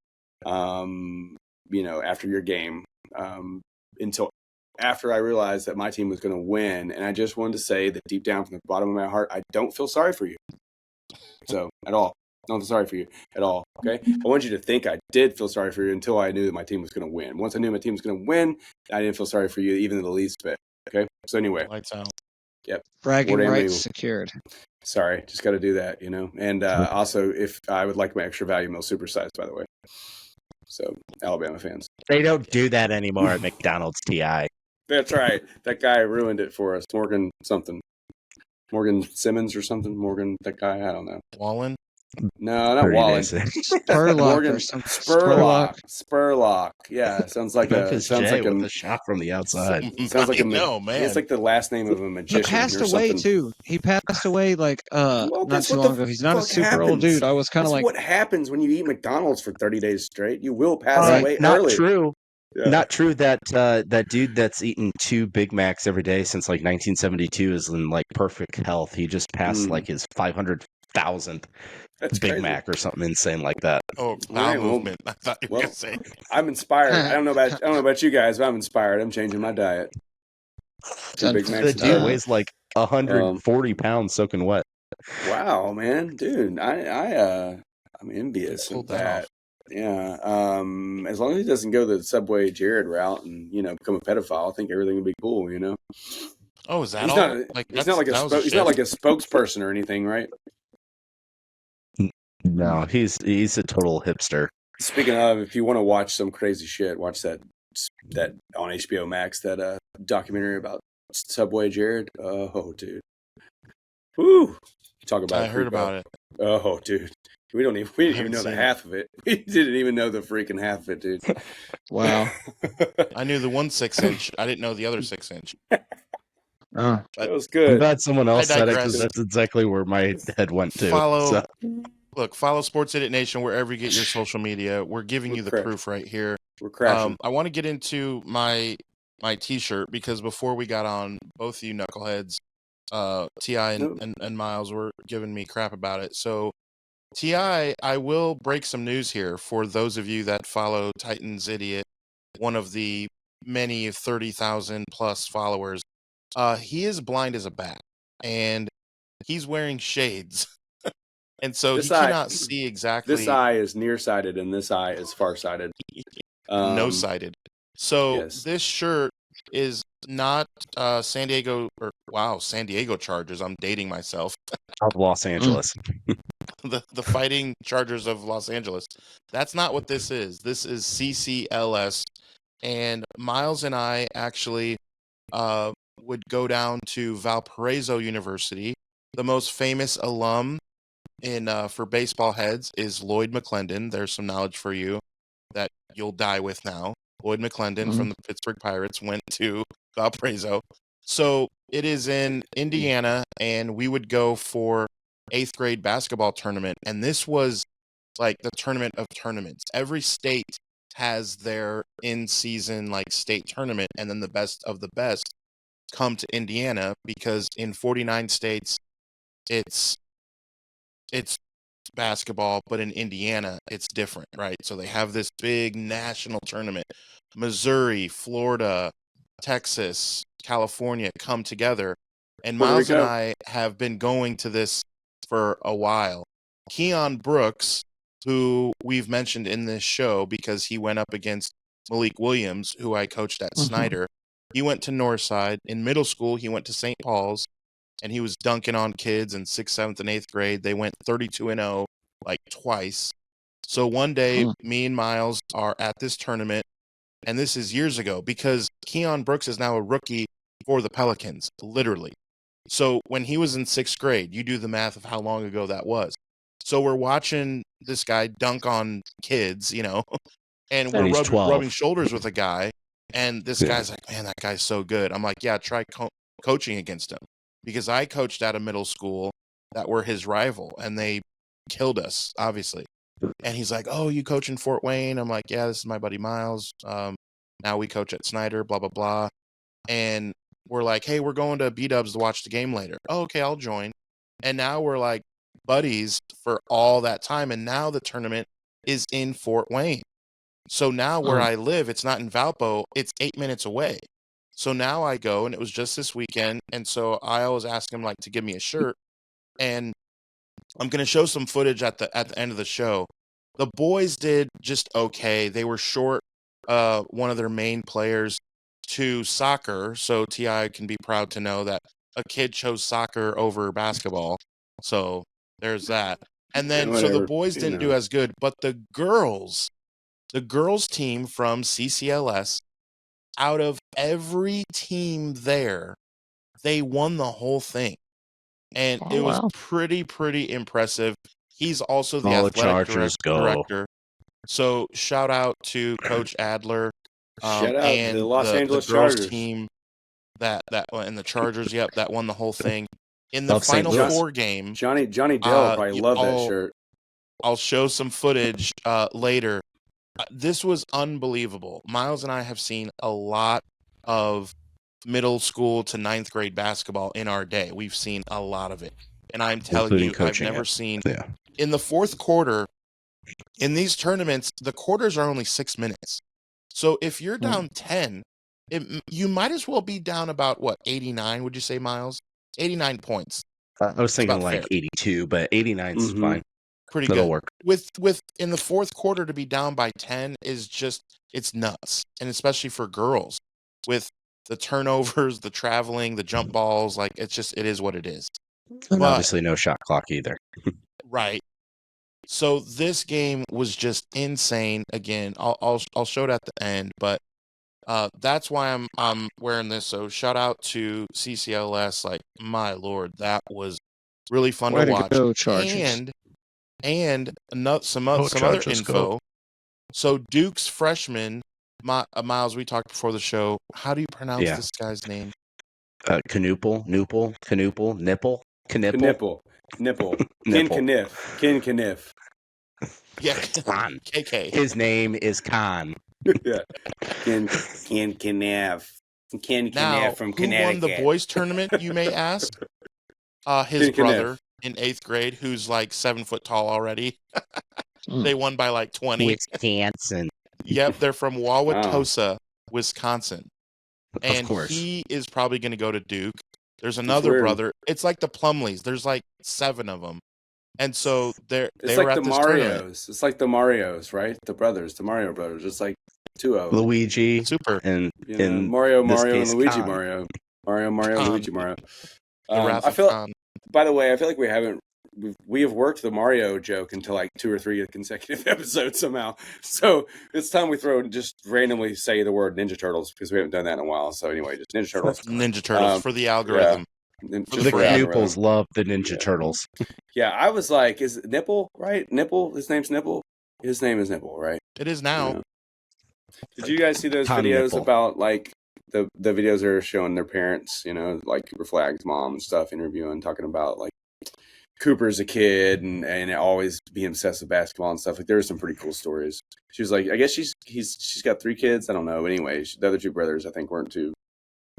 after your game, until after I realized that my team was going to win, and I just wanted to say that deep down from the bottom of my heart, I don't feel sorry for you. So at all. I don't feel sorry for you at all. Okay. I want you to think I did feel sorry for you until I knew that my team was going to win. Once I knew my team was going to win, I didn't feel sorry for you even in the least bit. Okay. So anyway. Lights out. Yep. Bragging rights secured. Sorry. Just got to do that, And also, if I would like my extra value meal supersized, by the way. So Alabama fans. They don't do that anymore at McDonald's, TI. That's right. That guy ruined it for us. Morgan Simmons or something. Morgan, that guy. I don't know. Wallen? No, not Wallen. Spurlock. Yeah, sounds like Memphis J with a shot from the outside. Sounds like man. It's like the last name of a magician. He passed away too. He passed away not too long ago. He's not a super old dude. I was kind of like, what happens when you eat McDonald's for 30 days straight? You will pass away early. True. Yeah. Not true that that dude that's eaten 2 Big Macs every day since like 1972 is in like perfect health. He just passed like his 500,000th Big crazy. Mac or something insane like that. Oh, bowel movement. I thought you were going to say. I'm inspired. I don't know about you guys, but I'm inspired. I'm changing my diet. 2 Big Macs. The dude weighs like 140 pounds soaking wet. Wow, man, dude, I'm envious of that. Yeah. As long as he doesn't go the Subway Jared route and become a pedophile, I think everything would be cool. Oh, is that he's all? He's not like a spokesperson or anything, right? No, he's a total hipster. Speaking of, if you want to watch some crazy shit, watch that on HBO Max, that documentary about Subway Jared. Oh, dude. Woo! Talk about I heard about it. Oh, dude. We didn't even know the half of it. We didn't even know the freaking half of it, dude. Wow. I knew the 1 6-inch. I didn't know the other 6-inch. That was good. I'm glad someone else said it because that's exactly where my head went to. Follow Sports Idiot Nation wherever you get your social media. We're giving you the proof right here. We're crashing. I want to get into my T-shirt because before we got on, both of you knuckleheads, T.I. and Miles were giving me crap about it. So T.I., I will break some news here for those of you that follow Titans Idiot, one of the many 30,000 plus followers. He is blind as a bat, and he's wearing shades. And so he cannot see exactly. This eye is nearsighted, and this eye is farsighted. No-sighted. So this shirt is not San Diego Chargers. I'm dating myself. Of Los Angeles. The Fighting Chargers of Los Angeles. That's not what this is. This is CCLS. And Miles and I actually would go down to Valparaiso University. The most famous alum for baseball heads is Lloyd McClendon. There's some knowledge for you that you'll die with now. Lloyd McClendon from the Pittsburgh Pirates went to Valparaiso. So it is in Indiana, and we would go for 8th grade basketball tournament. And this was like the tournament of tournaments. Every state has their in-season state tournament, and then the best of the best come to Indiana because in 49 states it's basketball, but in Indiana it's different, right? So they have this big national tournament. Missouri, Florida, Texas, California come together, and Miles and I have been going to this for a while. Keon Brooks, who we've mentioned in this show because he went up against Malik Williams, who I coached at Snyder. He went to Northside. In middle school, he went to St. Paul's, and he was dunking on kids in 6th, 7th, and 8th grade. They went 32-0 like twice. So one day, me and Miles are at this tournament, and this is years ago because Keon Brooks is now a rookie for the Pelicans, literally. So when he was in 6th grade, you do the math of how long ago that was. So we're watching this guy dunk on kids, and we're rubbing shoulders with a guy, and this guy's like, man, that guy's so good. I'm like, yeah, try coaching against him, because I coached at a middle school that were his rival, and they killed us, obviously. And he's like, oh, you coach in Fort Wayne? I'm like, yeah, this is my buddy Miles. Now we coach at Snyder, blah, blah, blah. And we're like, hey, we're going to B-Dubs to watch the game later. Oh, okay, I'll join. And now we're like buddies for all that time. And now the tournament is in Fort Wayne. So now where I live, it's not in Valpo, it's 8 minutes away. So now I go, and it was just this weekend. And so I always ask him like to give me a shirt. And I'm going to show some footage at the end of the show. The boys did just okay. They were short one of their main players to soccer, so T.I. can be proud to know that a kid chose soccer over basketball. So there's that. And then so the boys didn't do as good, but the girls team from CCLS, out of every team there, they won the whole thing. And it was pretty impressive. He's also the athletic director. So shout out to Coach Adler. Shout out and to the Los Angeles girls Chargers team and the Chargers, that won the whole thing. In the Final Four game, Johnny Dell probably loved that shirt. I'll show some footage later. This was unbelievable. Miles and I have seen a lot of middle school to 9th grade basketball in our day. We've seen a lot of it. And I'm telling you, I've never seen in the fourth quarter, in these tournaments, the quarters are only 6 minutes. So if you're down 10, you might as well be down about 89, would you say, Miles? 89 points. I was thinking like fair. 82, but 89 is fine. Pretty That'll good. Work. With in the fourth quarter to be down by 10 is just, it's nuts. And especially for girls with the turnovers, the traveling, the jump balls, like it is what it is. And obviously no shot clock either. Right. So this game was just insane. Again, I'll show it at the end, but that's why I'm wearing this. So shout out to CCLS. Like, my Lord, that was really fun to watch. Go, Chargers. And some other info. Go. So Duke's freshman, Miles, we talked before the show. How do you pronounce this guy's name? Nipple. Ken Kniff. Yeah, Khan. KK. His name is Khan. Yeah. Ken Kniff. Ken Kniff from Connecticut. Who won the boys tournament, you may ask? His brother in 8th grade, who's like 7 foot tall already. They won by like 20. Wisconsin. Yep, they're from Wauwatosa, Wisconsin. And of course. He is probably going to go to Duke. There's another brother. It's like the Plumleys. There's like 7 of them. And so they were at the this Marios. tournament. It's like the Marios, right? The Mario brothers. It's like 2 of them. Luigi. Super. And Mario, and Luigi Khan. Mario. Mario, Luigi Mario. Khan. By the way, I feel like we have worked the Mario joke until like 2 or 3 consecutive episodes somehow. So it's time we just randomly say the word Ninja Turtles, because we haven't done that in a while. So anyway, just Ninja Turtles. Ninja Turtles for the algorithm. Yeah. The Knupples love the Ninja Turtles. Yeah, I was like, is it Nipple, right? Nipple? His name's Nipple? His name is Nipple, right? It is now. Yeah. Did you guys see those Tom videos Nipple. about like the videos are showing their parents, like Reflag's mom and stuff, interviewing, talking about like Cooper's a kid and always being obsessed with basketball and stuff. Like, there were some pretty cool stories. She was like, I guess she's got 3 kids. I don't know. Anyway, the other 2 brothers, I think, weren't too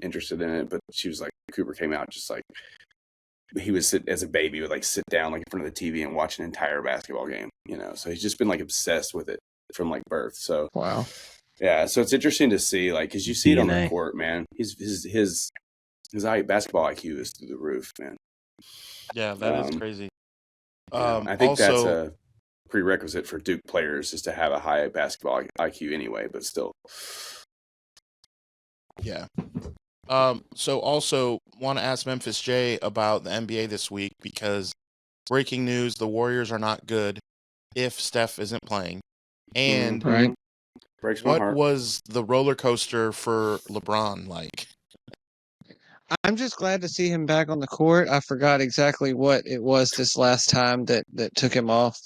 interested in it, but she was like, Cooper came out just like he would sit as a baby, would like sit down like in front of the TV and watch an entire basketball game, so he's just been like obsessed with it from like birth. So wow. Yeah, so it's interesting to see, like, because you see it on the court, man. His basketball IQ is through the roof, man. Yeah, that is crazy. I think that's Also, a prerequisite for Duke players is to have a high basketball IQ anyway, but still. yeah. So also want to ask Memphis J about the NBA this week because breaking news: the Warriors are not good if Steph isn't playing. And Right. Breaks my what heart. was the roller coaster for LeBron like? I'm just glad to see him back on the court. I forgot exactly what it was this last time that took him off,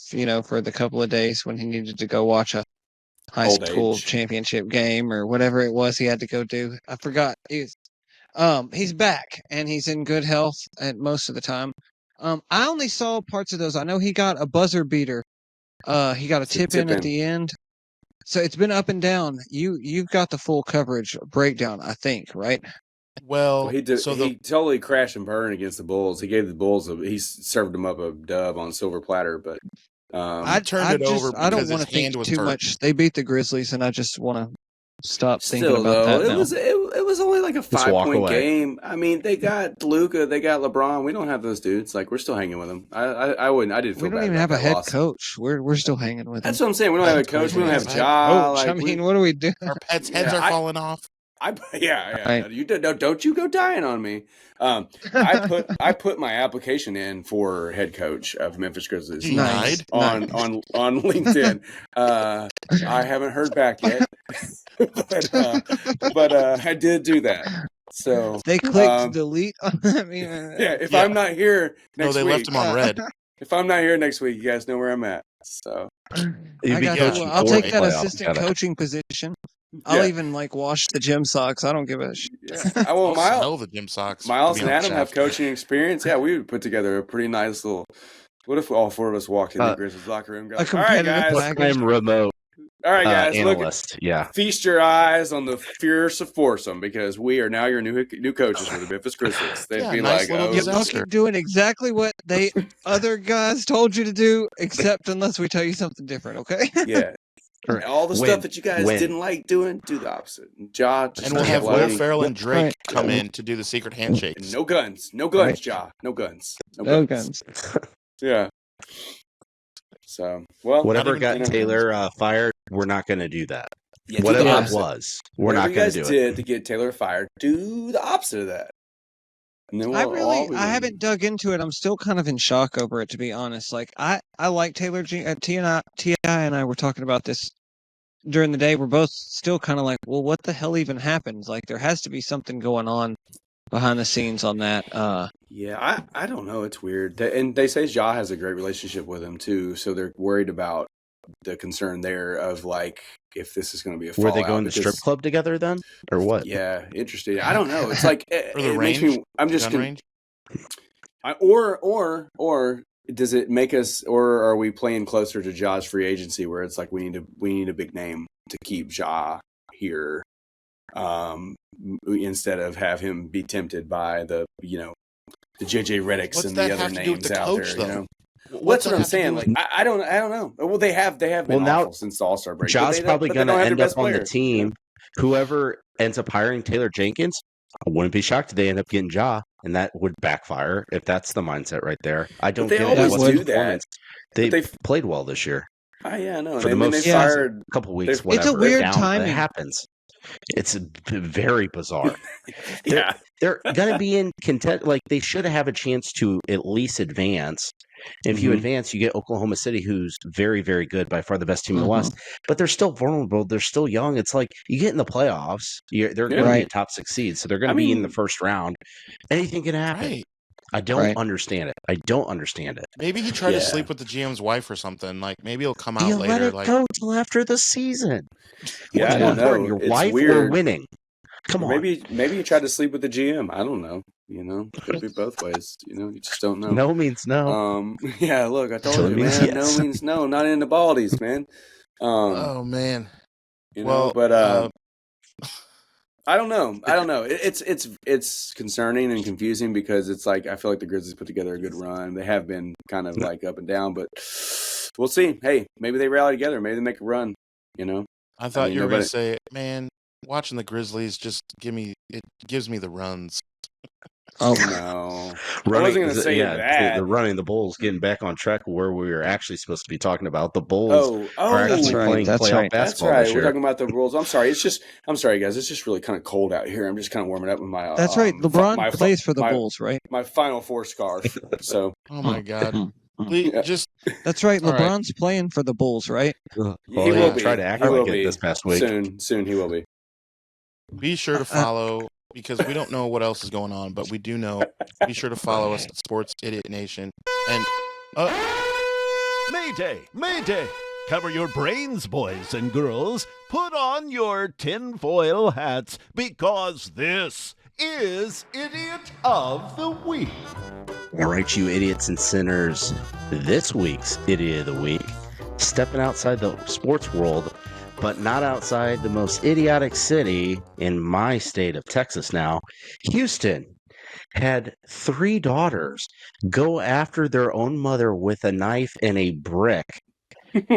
for the couple of days when he needed to go watch a high Old school age. championship game or whatever it was he had to go do. I forgot. He's back and he's in good health at most of the time. I only saw parts of those. I know he got a buzzer beater. He got a It's a tip in at tip-in. the end. So it's been up and down. You've got the full coverage breakdown, I think, right? Well, Well, he did. so He totally crashed and burned against the Bulls. He gave the Bulls he served them up a dub on silver platter, but he turned it over I don't because want his to think hand was too hurt. much. They beat the Grizzlies, and I just want to stop thinking still about though, that now. it was only like a Just walk 5-point away. game. I mean, they got Luka, they got LeBron. We don't have those dudes. Like we're still hanging with them. I wouldn't. I did feel We don't bad even about have a that head loss. coach. We're still hanging with him. That's what I'm saying. We don't have a coach. We don't have Ja. Coach. Like, I mean, what do we do? Our pets' heads Yeah, are falling off. yeah. Right. You don't you go dying on me. I put my application in for head coach of Memphis Grizzlies Denied. Nice. on LinkedIn. I haven't heard back yet, but I did do that. So They clicked um, delete on that. yeah, if Yeah. I'm not here No, next they week, left him on red. if I'm not here next week, you guys know where I'm at. So You'd I be got Yeah. you. coaching I'll for take the that playoffs. assistant Gotta- coaching position. I'll yeah. even wash the gym socks. I don't give a shit. Yeah. I will. I'll smell the gym socks. to Miles be and honest. Adam have coaching experience. Yeah, we would put together a pretty nice little. What if all four of us walked in the Grizzlies locker room? And go, a all right, competitive guys. package. I'm remote All right, guys. Look, analyst. Yeah. feast your eyes on the fierce of foursome because we are now your new coaches for the Memphis Grizzlies. They'd Yeah, be nice like, little oh, Y'all disaster. keep doing exactly what they other guys told you to do, except unless we tell you something different, okay? yeah. Right. All the Win. stuff that you guys Win. didn't like doing, do the opposite. Ja, just And we'll keep have Will lighting. Ferrell and Drake Right. come in to do the secret handshakes. And no guns, Right. Ja, no guns, No guns. Yeah. So, well, Whatever even got thinking Taylor fired, we're not going to do that. yeah, do the Whatever it opposite. was, we're Whatever not you going guys to do it. did to get Taylor fired, do the opposite of that. And then we'll I haven't dug into it. I'm still kind of in shock over it, to be honest. Like I like Taylor T and I were talking about this during the day. We're both still kind of like, well, what the hell even happened? Like there has to be something going on behind the scenes on that. Yeah, I don't know. It's weird. And they say Ja has a great relationship with him too, so they're worried about the concern there of like if this is going to be a Were they fallout going to strip because- club together then, or what? Yeah, interesting. I don't know. It's like For the it makes range? me. I'm just Gun range? or does it make us or are we playing closer to Ja's free agency where it's like we need a big name to keep Ja here instead of have him be tempted by the JJ Reddicks What's and that the other have to do with names the out coach, there, though? Well, What's that's what that I'm have to do saying. with- Like I don't know. Well, they have been Well, now awful since the All-Star break. Ja's probably going to end up on the player. team. Whoever ends up hiring Taylor Jenkins, I wouldn't be shocked if they end up getting Ja, and that would backfire if that's the mindset right there. I don't they get always what's do the that. performance. They But played well this year yeah, no. for the And then most they Yeah. fired. couple weeks. It's a Whatever, weird down, timing. It happens. It's very bizarre. Yeah, They're going to be in content. Like they should have a chance to at least advance. If you Mhm. advance, you get Oklahoma City, who's very, very good, by far the best team in the Mhm. West. But they're still vulnerable. They're still young. It's like you get in the playoffs, they're going to be a Right. top 6 seed, so they're going I to be in the mean- first round. Anything can happen. Right. I don't Right. understand it. I don't understand it. Maybe he tried to Yeah. sleep with the GM's wife or something. Like maybe he'll come You out let later. it Like go till after the season. Yeah, What's I more don't important, know. your It's wife or weird. winning? Come Or on. maybe you tried to sleep with the GM. I don't know. Could be both ways. You just don't know. No means no. Yeah. Look, I told Till it you, means man. yes. No means no. Not in the baldies, man. oh man. But I don't know. It's concerning and confusing because it's like I feel like the Grizzlies put together a good run. They have been kind of like up and down, but we'll see. Hey, maybe they rally together. Maybe they make a run. I thought mean, you were going nobody- to say, man, watching the Grizzlies just gives me the runs. Oh, No, I wasn't going to say that. The running the Bulls, getting back on track where we were actually supposed to be talking about. The Bulls Oh, are actually right, playing that's playoff right. That's basketball right. this We're year. talking about the rules. I'm sorry, guys. It's just really kind of cold out here. I'm just kind of warming up with my. That's right. LeBron plays for the my, Bulls, right? My Final Four scarf. So. Oh my God. Please, Yeah. just That's right. All right. LeBron's playing for the Bulls, right? Well, He will be. Try to act He will like be it this past week. Soon he will be. be sure to follow because we don't know what else is going on, but we do know. Be sure to follow us at Sports Idiot Nation. And Mayday! Mayday! Cover your brains, boys and girls. Put on your tinfoil hats because this is Idiot of the Week. All right, you idiots and sinners. This week's Idiot of the Week, stepping outside the sports world, but not outside the most idiotic city in my state of Texas now, Houston. Had 3 daughters go after their own mother with a knife and a brick.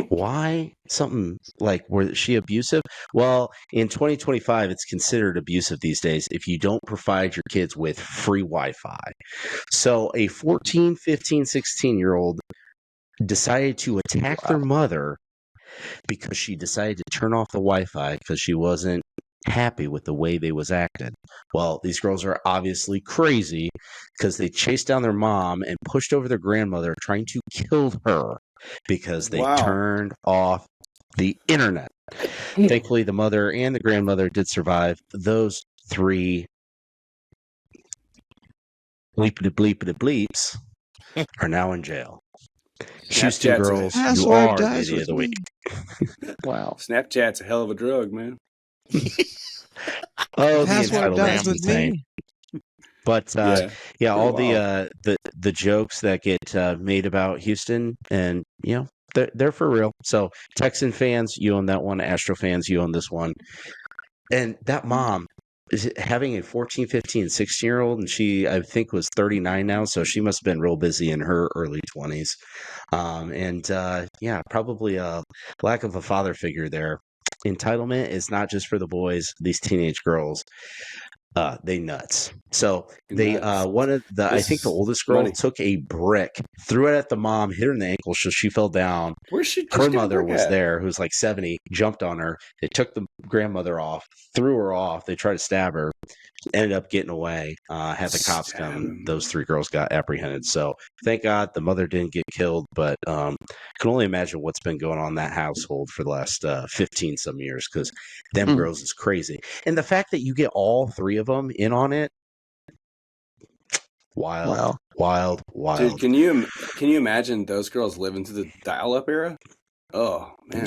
Why? Something like, was she abusive? Well, in 2025, it's considered abusive these days if you don't provide your kids with free Wi-Fi. So a 14, 15, 16-year-old decided to attack their mother because she decided to turn off the Wi-Fi because she wasn't happy with the way they was acting. Well, these girls are obviously crazy because they chased down their mom and pushed over their grandmother trying to kill her because they turned off the internet. Thankfully, the mother and the grandmother did survive. Those 3 bleeps are now in jail. Houston girls, you are the Idiot of the Week. Wow. Snapchat's a hell of a drug, man. Oh, Password dies with insane. me. But all the jokes that get made about Houston, and they're for real. So Texan fans, you own that one. Astro fans, you own this one. And that mom is having a 14, 15, 16-year-old, and she, I think, was 39 now, so she must have been real busy in her early 20s. Probably a lack of a father figure there. Entitlement is not just for the boys, these teenage girls. They nuts. So they I think the oldest girl took a brick, threw it at the mom, hit her in the ankle, so she fell down. Her mother was there, who's like 70, jumped on her. They took the grandmother off, threw her off. They tried to stab her, ended up getting away. Had the cops come. Those 3 girls got apprehended. So thank God the mother didn't get killed, but can only imagine what's been going on in that household for the last 15 some years because them girls is crazy. And the fact that you get all 3 of them in on it, wild. Dude, can you imagine those girls living through the dial-up era? Oh man,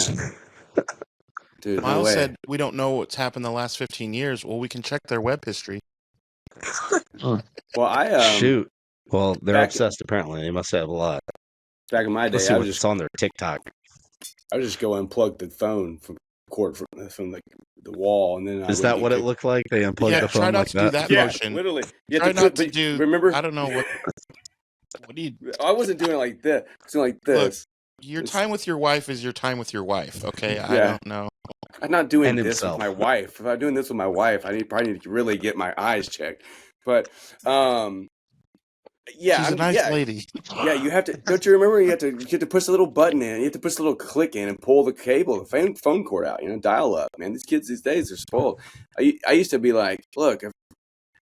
dude. Miles said we don't know what's happened the last 15 years. Well, we can check their web history. Well, shoot. Well, they're obsessed. Apparently, they must have a lot. Back in my day, I was just on their TikTok. I would just go unplug the phone from like the wall, and then is that what it looked like? They unplugged the phone try not like to that? do that motion. Literally. Try not to do. Remember? I don't know what. What do you? I wasn't doing it like this. I was doing like this. Look, your time with your wife is your time with your wife. Okay, I don't know. I'm not doing this with my wife. If I'm doing this with my wife, I probably need to really get my eyes checked. But she's a nice lady. Yeah, you have to. Don't you remember? You have to push the little button in. You have to push the little click in and pull the cable, the phone cord out. Dial up. Man, these kids these days are spoiled. I used to be like, look, if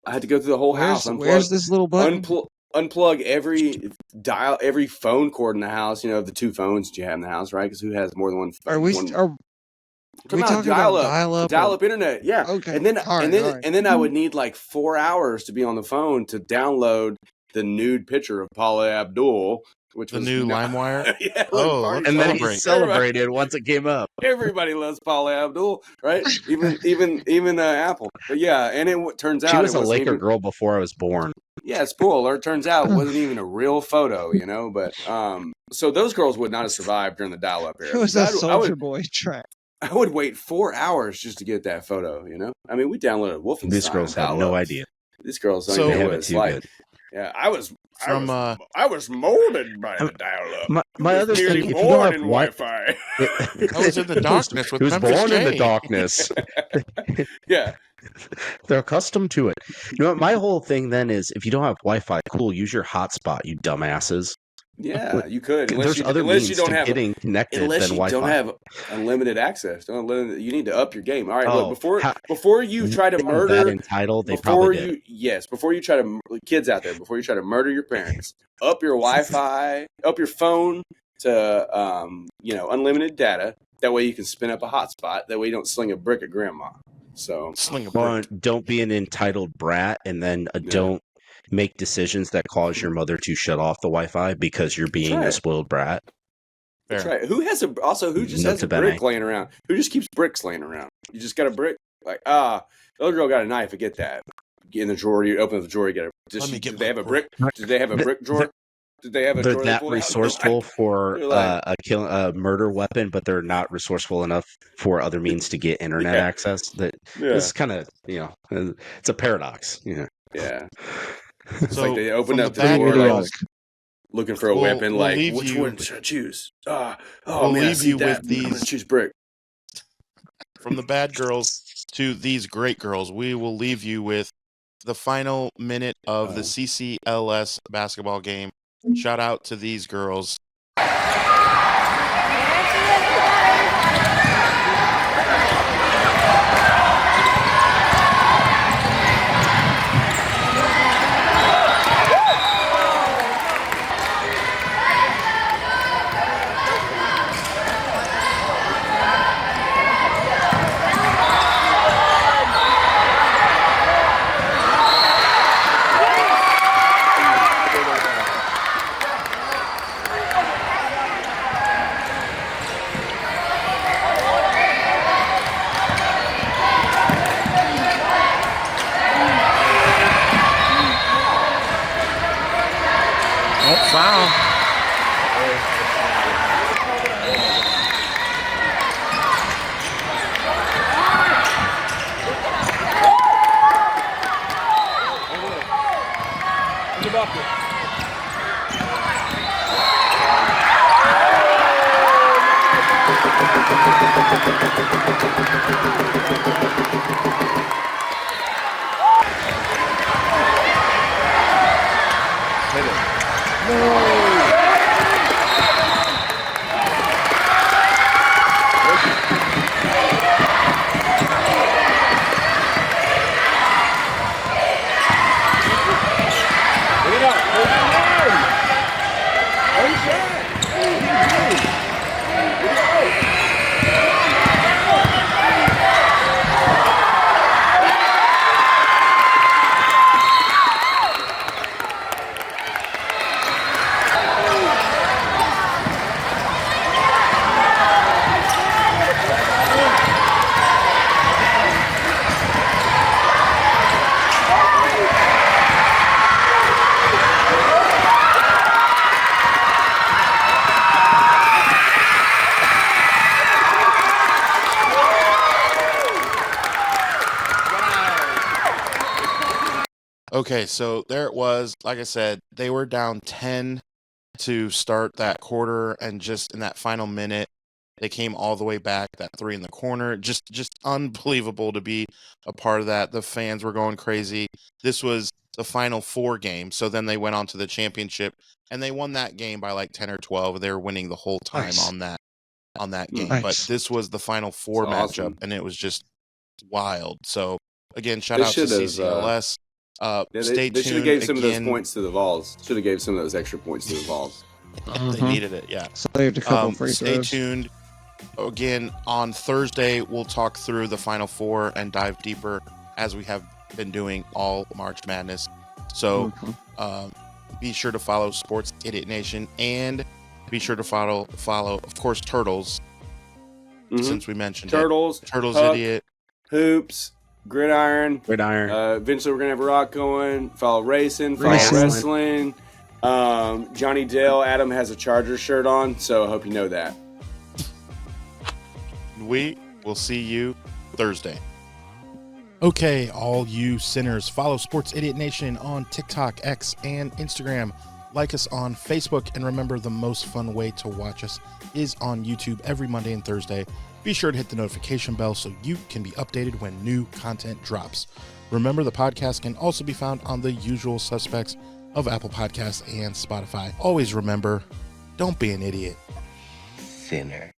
I had to go through the whole house. Where's this little button? Unplug every phone cord in the house. The 2 phones that you have in the house, right? Because who has more than one? Are we talking about dial-up? Dial-up internet, yeah. Okay. And then I would need like 4 hours to be on the phone to download the nude picture of Paula Abdul, which was the new LimeWire. Yeah, and then he celebrated once it came up. Everybody loves Paula Abdul, right? even Apple. But yeah, and it turns out she was a Laker girl before I was born. Yeah, spoiler. It turns out it wasn't even a real photo, But so those girls would not have survived during the dial-up era. It was a Soldier Boy track. I would wait 4 hours just to get that photo. I mean, we downloaded Wolfenstein. These girls have no idea. These girls don't even know what it's like. Good. Yeah, I was molded by the dial-up. My other thing, if you don't have Wi-Fi, I was in the darkness with Memphis J. Born in the darkness. Yeah, They're accustomed to it. You know what? My whole thing then is if you don't have Wi-Fi, cool, use your hotspot, you dumbasses. Yeah, you could. There's other means to getting connected than Wi-Fi. Don't have unlimited access. You need to up your game. All right, Oh, look, before you try to That murder, entitled, they probably did. before you try to kids out there, before you try to murder your parents, up your Wi-Fi, up your phone to unlimited data. That way you can spin up a hotspot. That way you don't sling a brick at grandma. So Sling a Well, brick. don't be an entitled brat, and then don't make decisions that cause your mother to shut off the Wi-Fi because you're being a spoiled brat. That's right. Who just has a brick laying around? Who just keeps bricks laying around? You just got a brick? Like, the other girl got a knife. I get that. Get in the drawer. You open the drawer. You get a. Did they have a brick? Did they have a brick drawer? Did they have a drawer? They're that resourceful for a murder weapon, but they're not resourceful enough for other means to get internet access. This is kind of, it's a paradox. Yeah. It's like they opened up the door looking for a weapon. Like, which one should I choose? We'll leave you with these. I'm gonna choose brick. From the bad girls to these great girls, we will leave you with the final minute of the CCLS basketball game. Shout out to these girls. Foul. Okay, so there it was. Like I said, they were down 10 to start that quarter, and just in that final minute, they came all the way back. That three in the corner, just unbelievable to be a part of that. The fans were going crazy. This was the final four games, so then they went on to the championship, and they won that game by like 10 or 12. They were winning the whole time on that game, but this was the final four matchup, and it was just wild. So again, shout out to CCLS. Stay tuned. They should have gave some of those points to the Vols. Should have gave some of those extra points to the Vols. They needed it, yeah. So they had a couple free throws. Stay tuned. Again, on Thursday, we'll talk through the Final Four and dive deeper as we have been doing all March Madness. So be sure to follow Sports Idiot Nation, and be sure to follow, of course, Turtles, since we mentioned Turtles, Puck, Idiot, Hoops, Gridiron. Eventually, we're gonna have a rock going. Follow Racing. Follow Wrestling. Johnny Dale. Adam has a Chargers shirt on, so I hope you know that. We will see you Thursday. Okay, all you sinners, follow Sports Idiot Nation on TikTok, X, and Instagram. Like us on Facebook, and remember, the most fun way to watch us is on YouTube every Monday and Thursday. Be sure to hit the notification bell so you can be updated when new content drops. Remember, the podcast can also be found on the usual suspects of Apple Podcasts and Spotify. Always remember, don't be an idiot. Sinner.